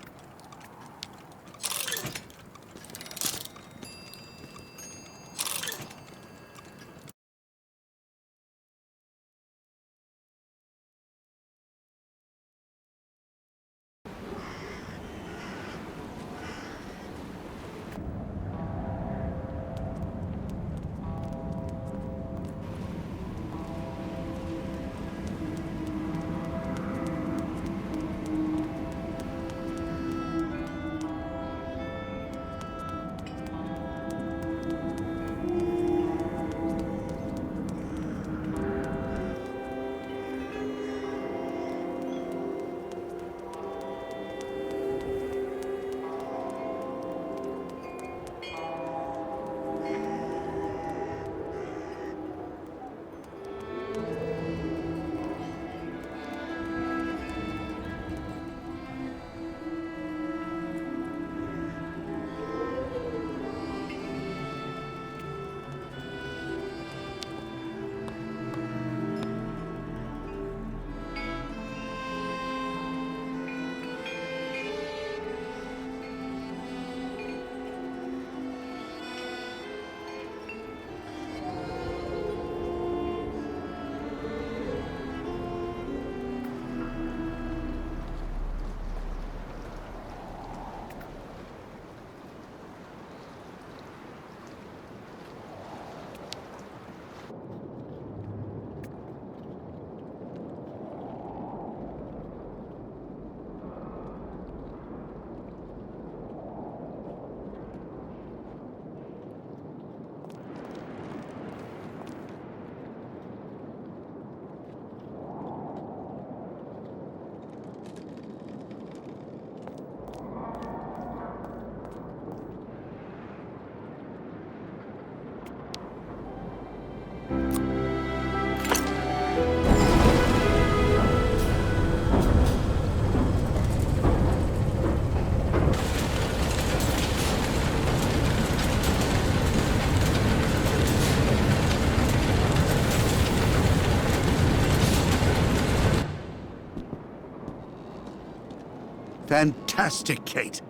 Fantastic, Kate.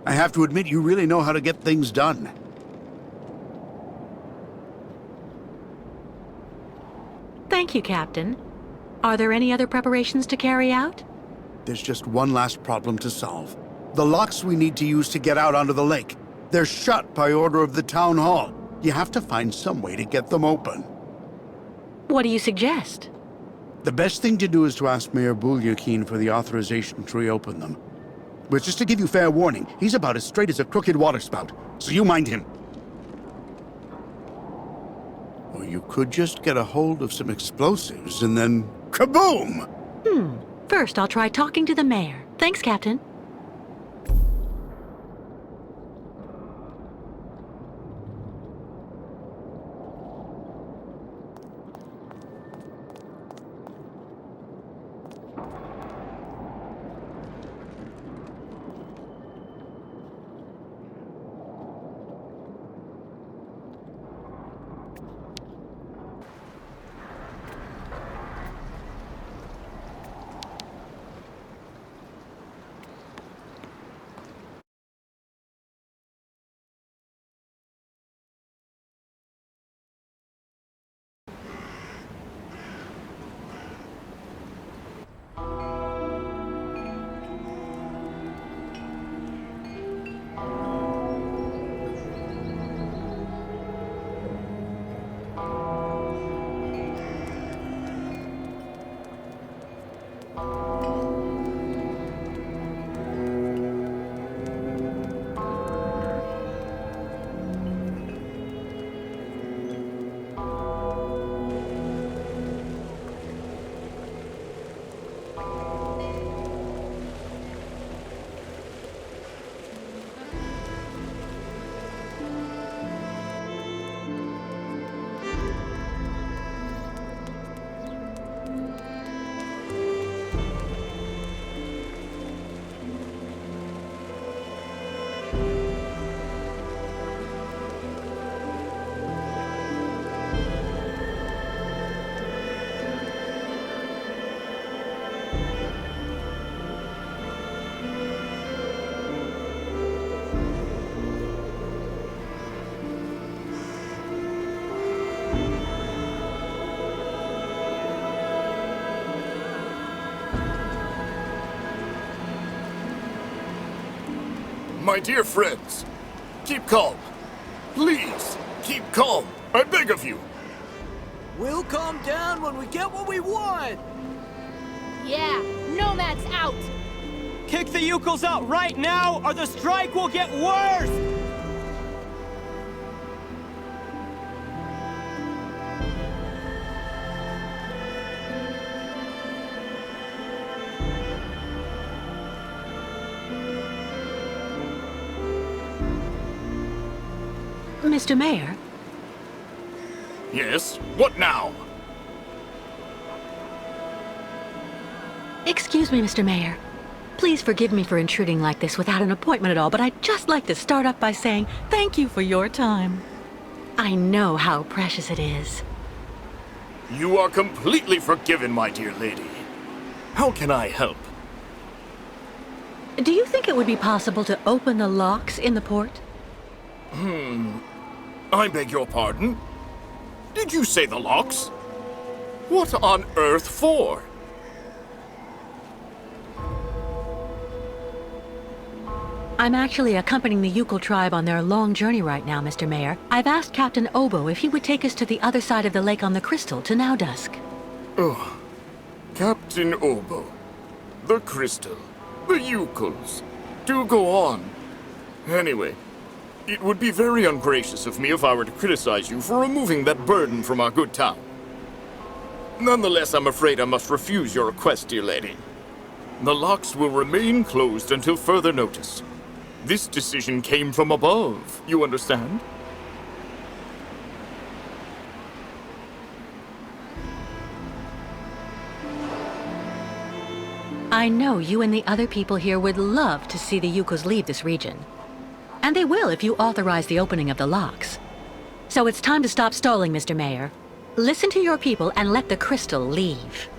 I have to admit, you really know how to get things done. Thank you, Captain. Are there any other preparations to carry out? There's just one last problem to solve. The locks we need to use to get out onto the lake. They're shut by order of the town hall. You have to find some way to get them open. What do you suggest? The best thing to do is to ask Mayor Bulyakin for the authorization to reopen them. But just to give you fair warning, he's about as straight as a crooked waterspout, so you mind him. Or you could just get a hold of some explosives and then kaboom! First, I'll try talking to the mayor. Thanks, Captain. My dear friends, keep calm. Please, keep calm. I beg of you. We'll calm down when we get what we want. Yeah, Nomad's out. Kick the Yukos out right now, or the strike will get worse! Mr. Mayor? Yes? What now? Excuse me, Mr. Mayor. Please forgive me for intruding like this without an appointment at all, but I'd just like to start up by saying thank you for your time. I know how precious it is. You are completely forgiven, my dear lady. How can I help? Do you think it would be possible to open the locks in the port? I beg your pardon? Did you say the locks? What on earth for? I'm actually accompanying the Yukol tribe on their long journey right now, Mr. Mayor. I've asked Captain Obo if he would take us to the other side of the lake on the Crystal to now dusk. Oh, Captain Obo, the Crystal, the Yukols. Do go on. Anyway, it would be very ungracious of me if I were to criticize you for removing that burden from our good town. Nonetheless, I'm afraid I must refuse your request, dear lady. The locks will remain closed until further notice. This decision came from above, you understand? I know you and the other people here would love to see the Yukos leave this region. And they will if you authorize the opening of the locks. So it's time to stop stalling, Mr. Mayor. Listen to your people and let the Crystal leave.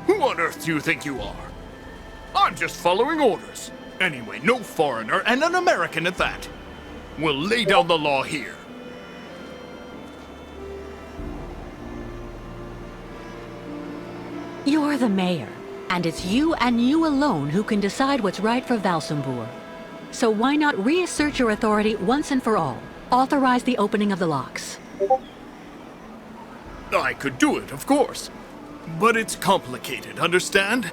Who on earth do you think you are? I'm just following orders. Anyway, no foreigner, and an American at that, will lay down the law here. You're the mayor, and it's you and you alone who can decide what's right for Valsembor. So why not reassert your authority once and for all? Authorize the opening of the locks. I could do it, of course. But it's complicated, understand?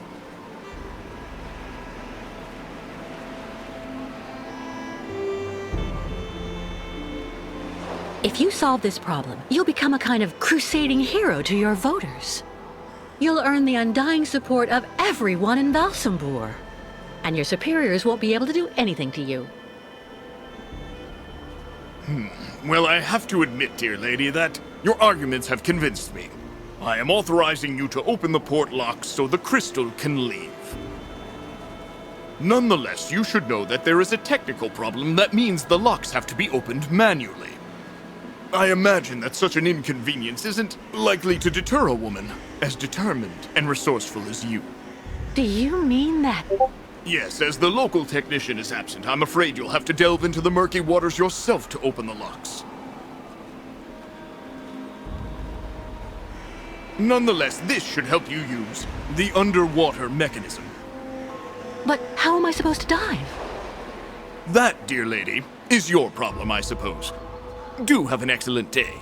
If you solve this problem, you'll become a kind of crusading hero to your voters. You'll earn the undying support of everyone in Valsembor. And your superiors won't be able to do anything to you. Well, I have to admit, dear lady, that your arguments have convinced me. I am authorizing you to open the port locks so the Crystal can leave. Nonetheless, you should know that there is a technical problem that means the locks have to be opened manually. I imagine that such an inconvenience isn't likely to deter a woman as determined and resourceful as you. Do you mean that? Yes, as the local technician is absent, I'm afraid you'll have to delve into the murky waters yourself to open the locks. Nonetheless, this should help you use the underwater mechanism. But how am I supposed to dive? That, dear lady, is your problem, I suppose. Do have an excellent day.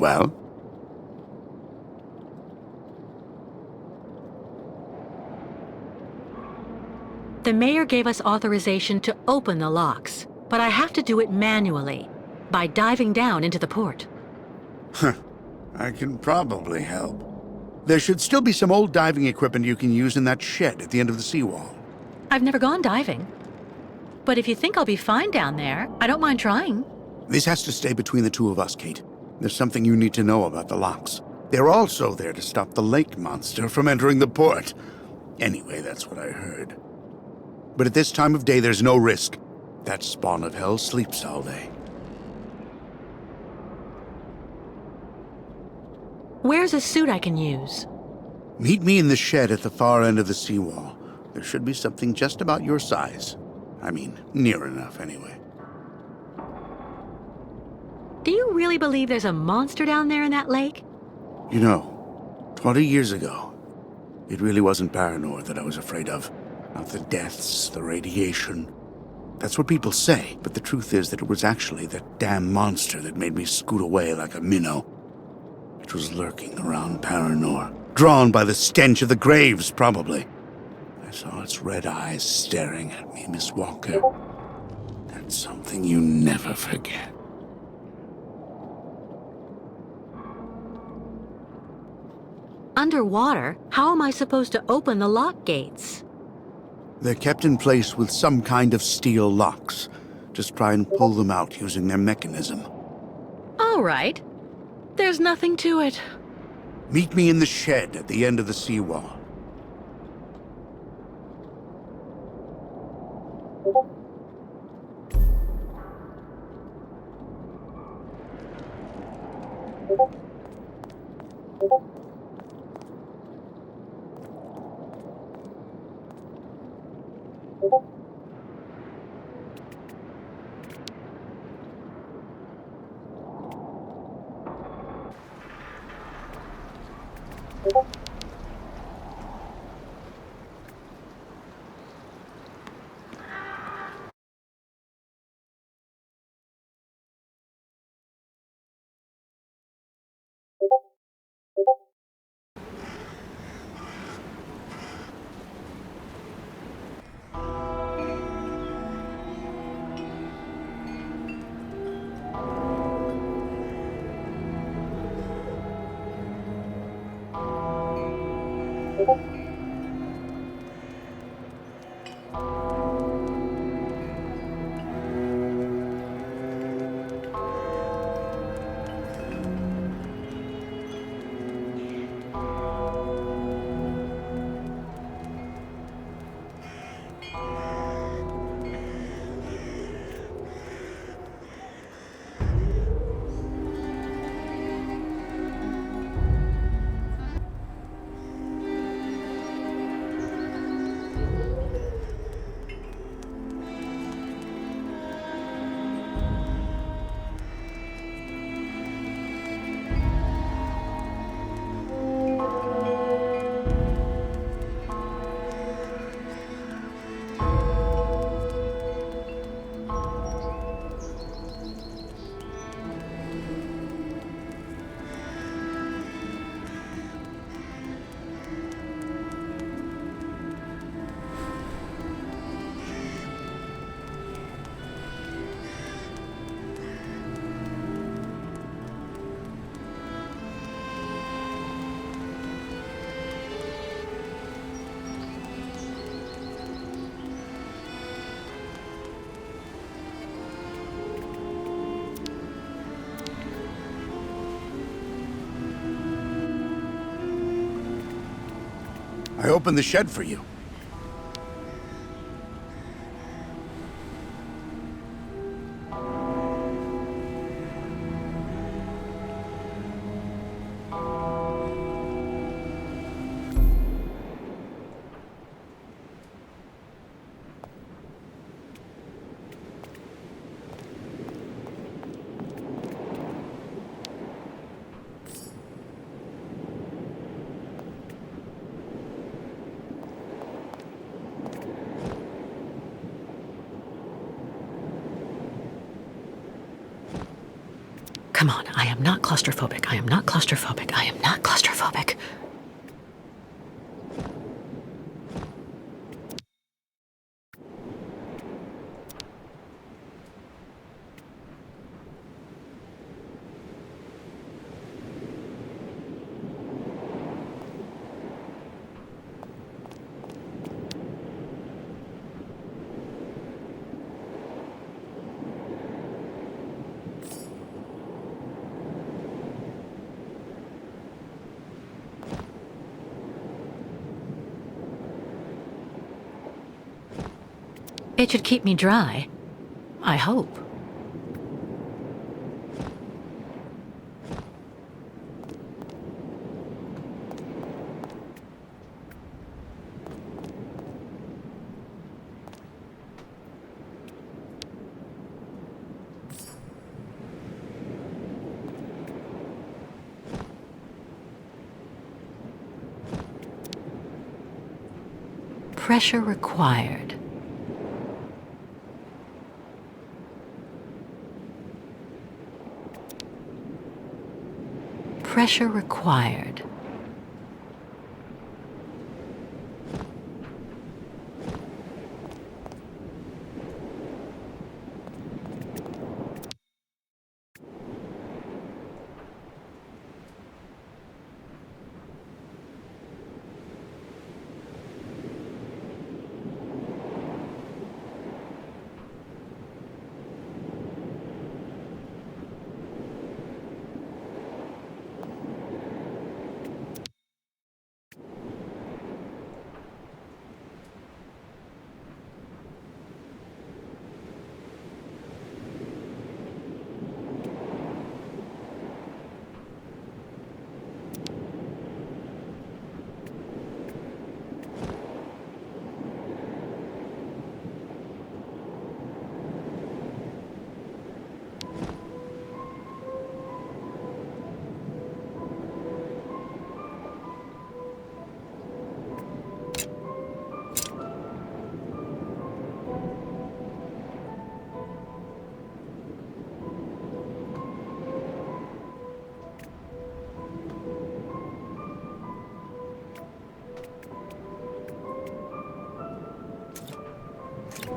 Well? The mayor gave us authorization to open the locks, but I have to do it manually, by diving down into the port. I can probably help. There should still be some old diving equipment you can use in that shed at the end of the seawall. I've never gone diving. But if you think I'll be fine down there, I don't mind trying. This has to stay between the two of us, Kate. There's something you need to know about the locks. They're also there to stop the lake monster from entering the port. Anyway, that's what I heard. But at this time of day, there's no risk. That spawn of hell sleeps all day. Where's a suit I can use? Meet me in the shed at the far end of the seawall. There should be something just about your size. I mean, near enough, anyway. Do you really believe there's a monster down there in that lake? You know, 20 years ago, it really wasn't Paranor that I was afraid of. Not the deaths, the radiation. That's what people say, but the truth is that it was actually that damn monster that made me scoot away like a minnow. It was lurking around Paranor, drawn by the stench of the graves, probably. I saw its red eyes staring at me, Miss Walker. That's something you never forget. Underwater? How am I supposed to open the lock gates? They're kept in place with some kind of steel locks. Just try and pull them out using their mechanism. All right. There's nothing to it. Meet me in the shed at the end of the seawall. I opened the shed for you. Come on, I am not claustrophobic. I am not claustrophobic. I am not claustrophobic. It should keep me dry. I hope. Pressure required. Pressure required.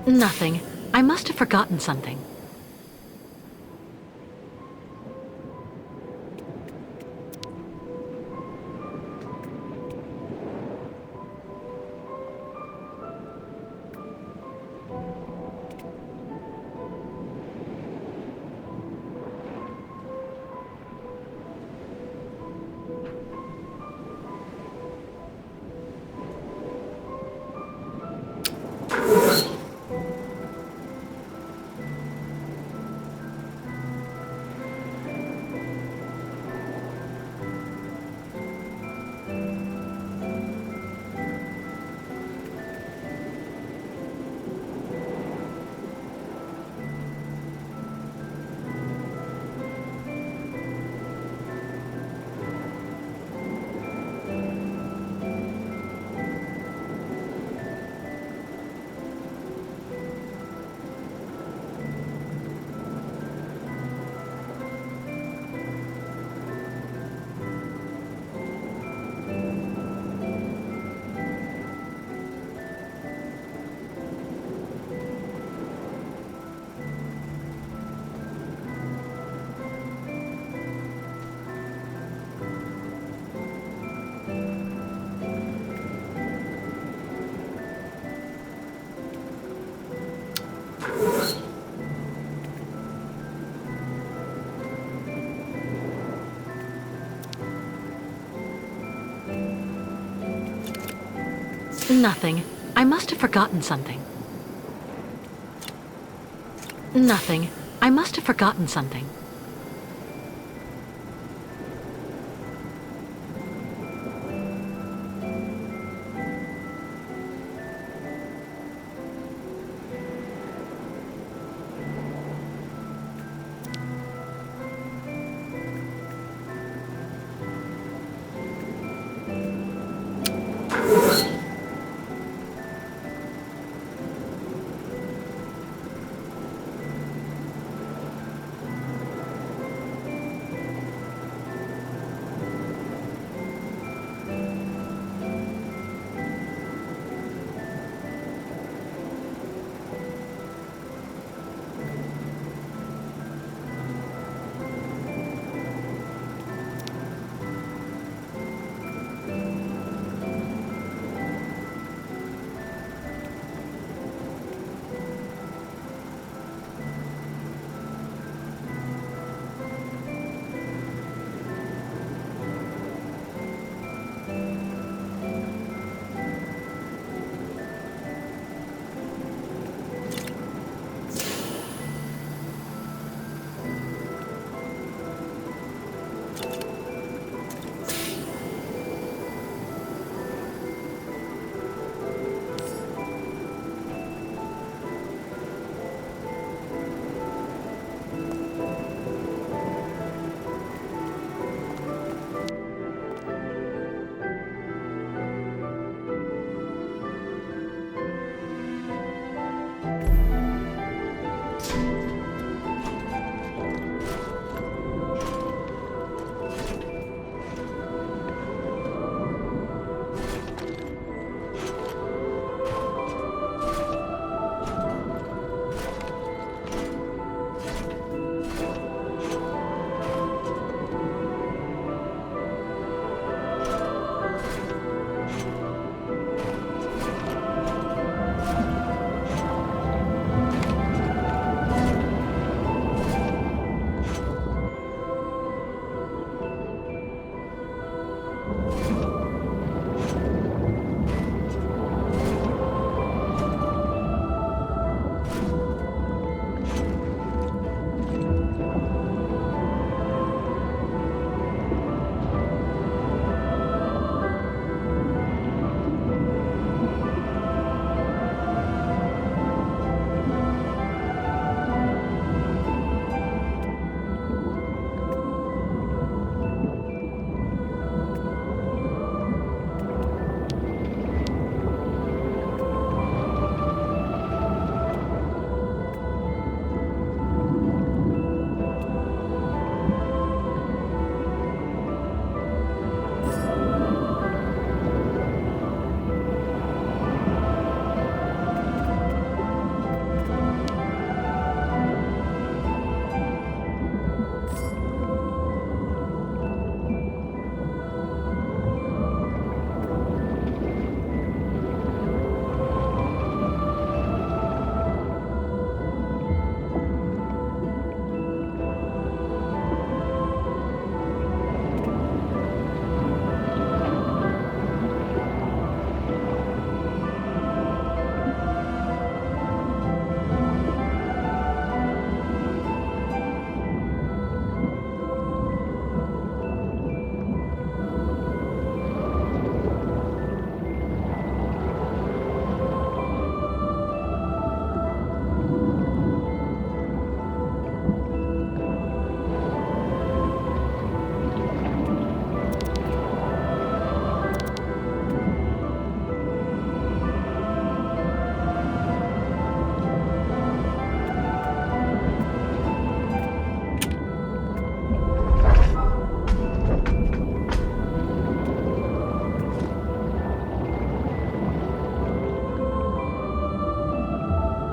Nothing. I must have forgotten something. Nothing. I must have forgotten something. Nothing. I must have forgotten something.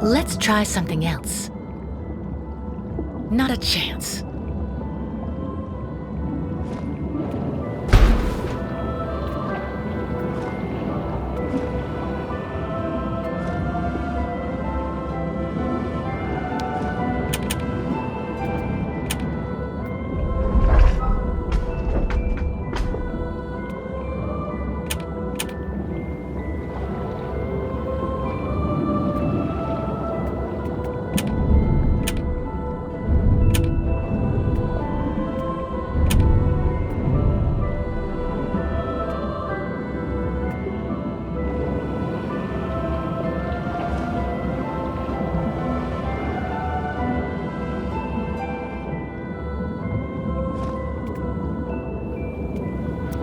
Let's try something else. Not a chance.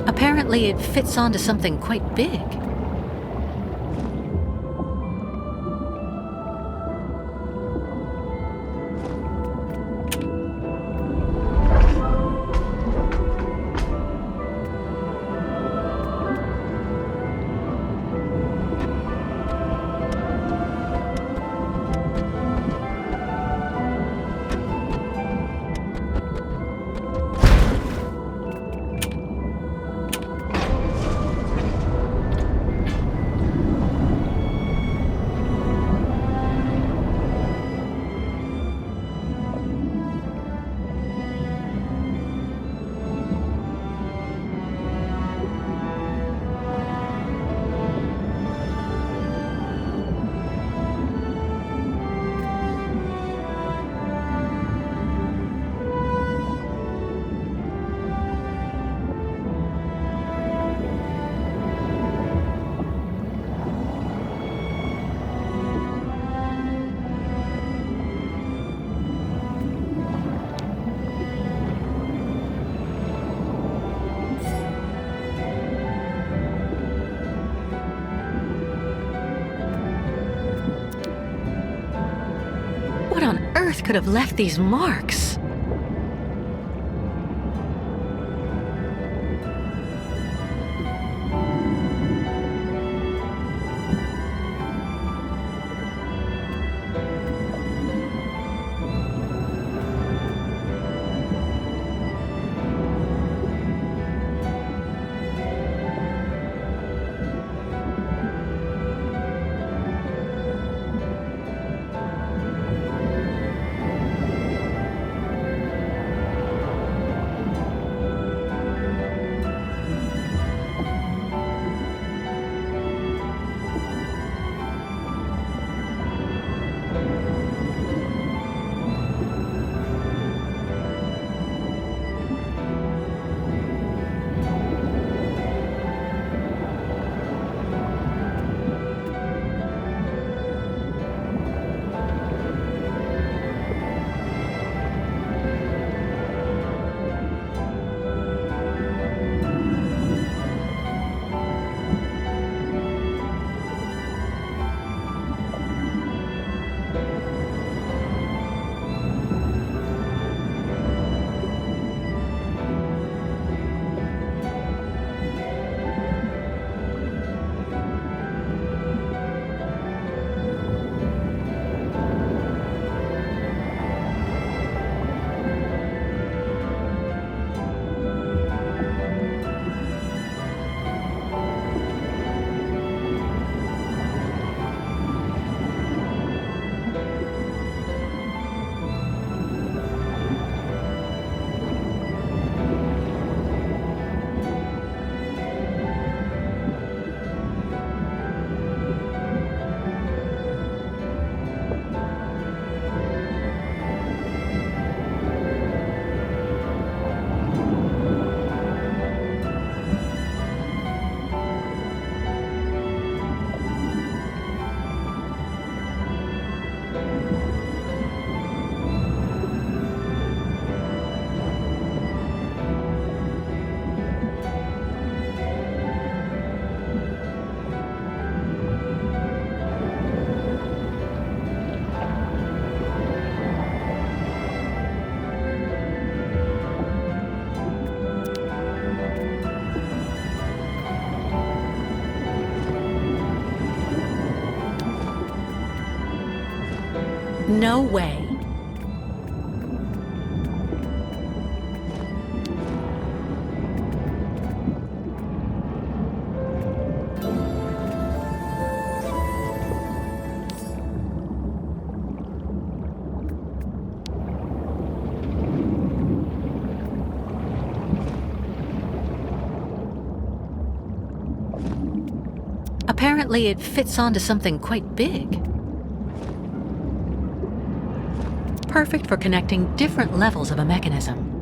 Apparently it fits onto something quite big. What on earth could have left these marks? No way. Apparently, it fits onto something quite big. Perfect for connecting different levels of a mechanism.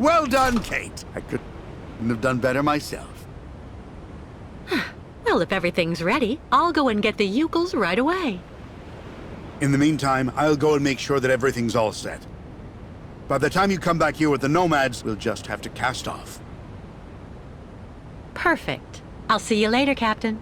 Well done, Kate. I couldn't have done better myself. Well, if everything's ready, I'll go and get the Yukels right away. In the meantime, I'll go and make sure that everything's all set. By the time you come back here with the Nomads, we'll just have to cast off. Perfect. I'll see you later, Captain.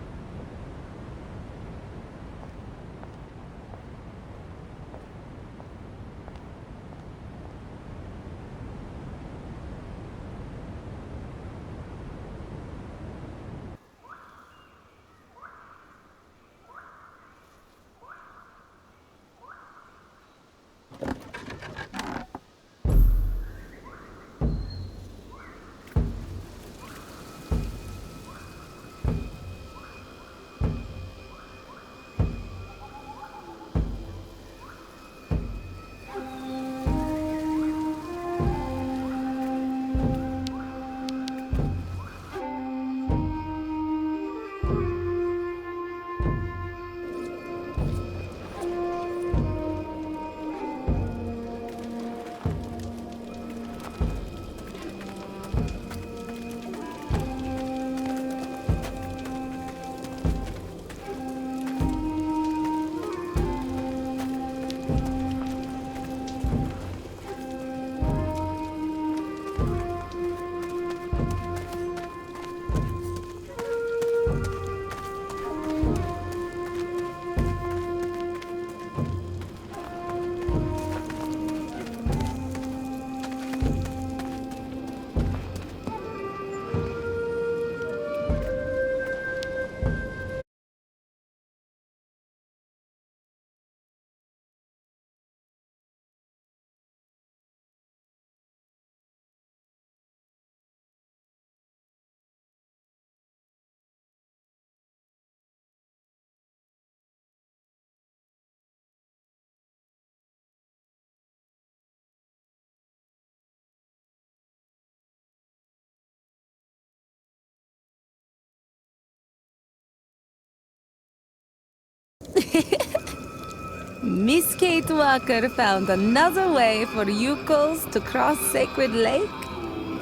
Miss Kate Walker found another way for Yukos to cross Sacred Lake?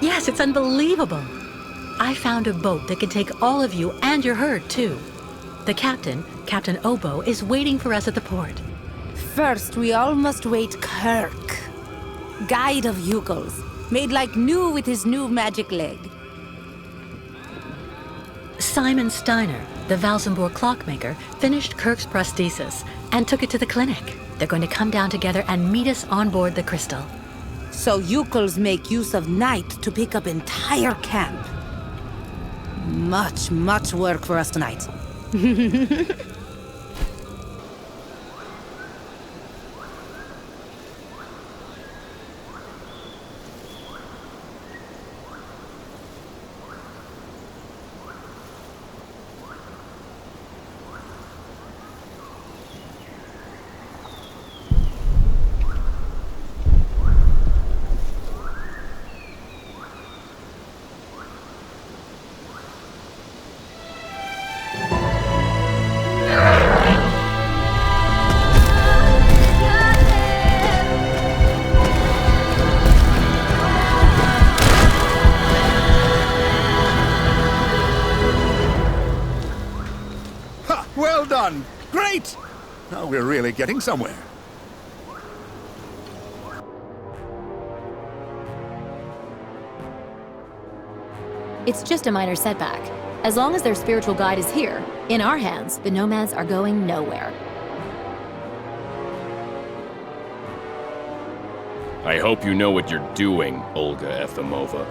Yes, it's unbelievable. I found a boat that can take all of you and your herd, too. The captain, Captain Obo, is waiting for us at the port. First, we all must wait Kirk, guide of Yukos, made like new with his new magic leg. Simon Steiner, the Valsembor clockmaker, finished Kirk's prosthesis and took it to the clinic. They're going to come down together and meet us on board the Crystal. So Yukos make use of night to pick up entire camp. Much work for us tonight. Well done! Great! Now we're really getting somewhere. It's just a minor setback. As long as their spiritual guide is here, in our hands, the nomads are going nowhere. I hope you know what you're doing, Olga Efimova.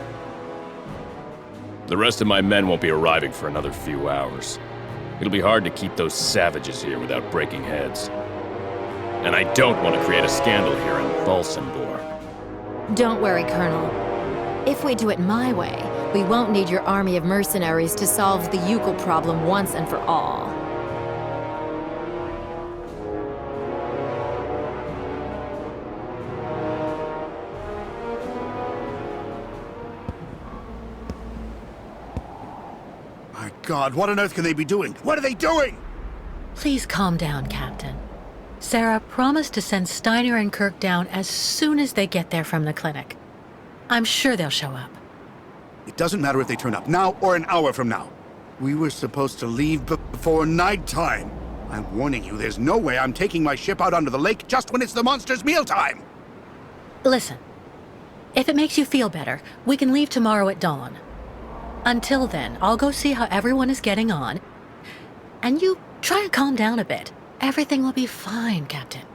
The rest of my men won't be arriving for another few hours. It'll be hard to keep those savages here without breaking heads. And I don't want to create a scandal here in Valsembor. Don't worry, Colonel. If we do it my way, we won't need your army of mercenaries to solve the Yukol problem once and for all. My God, what on earth can they be doing? What are they doing? Please calm down, Captain. Sarah promised to send Steiner and Kirk down as soon as they get there from the clinic. I'm sure they'll show up. It doesn't matter if they turn up now or an hour from now. We were supposed to leave before nighttime. I'm warning you, there's no way I'm taking my ship out onto the lake just when it's the monster's mealtime. Listen, if it makes you feel better, we can leave tomorrow at dawn. Until then, I'll go see how everyone is getting on. And you try and calm down a bit. Everything will be fine, Captain.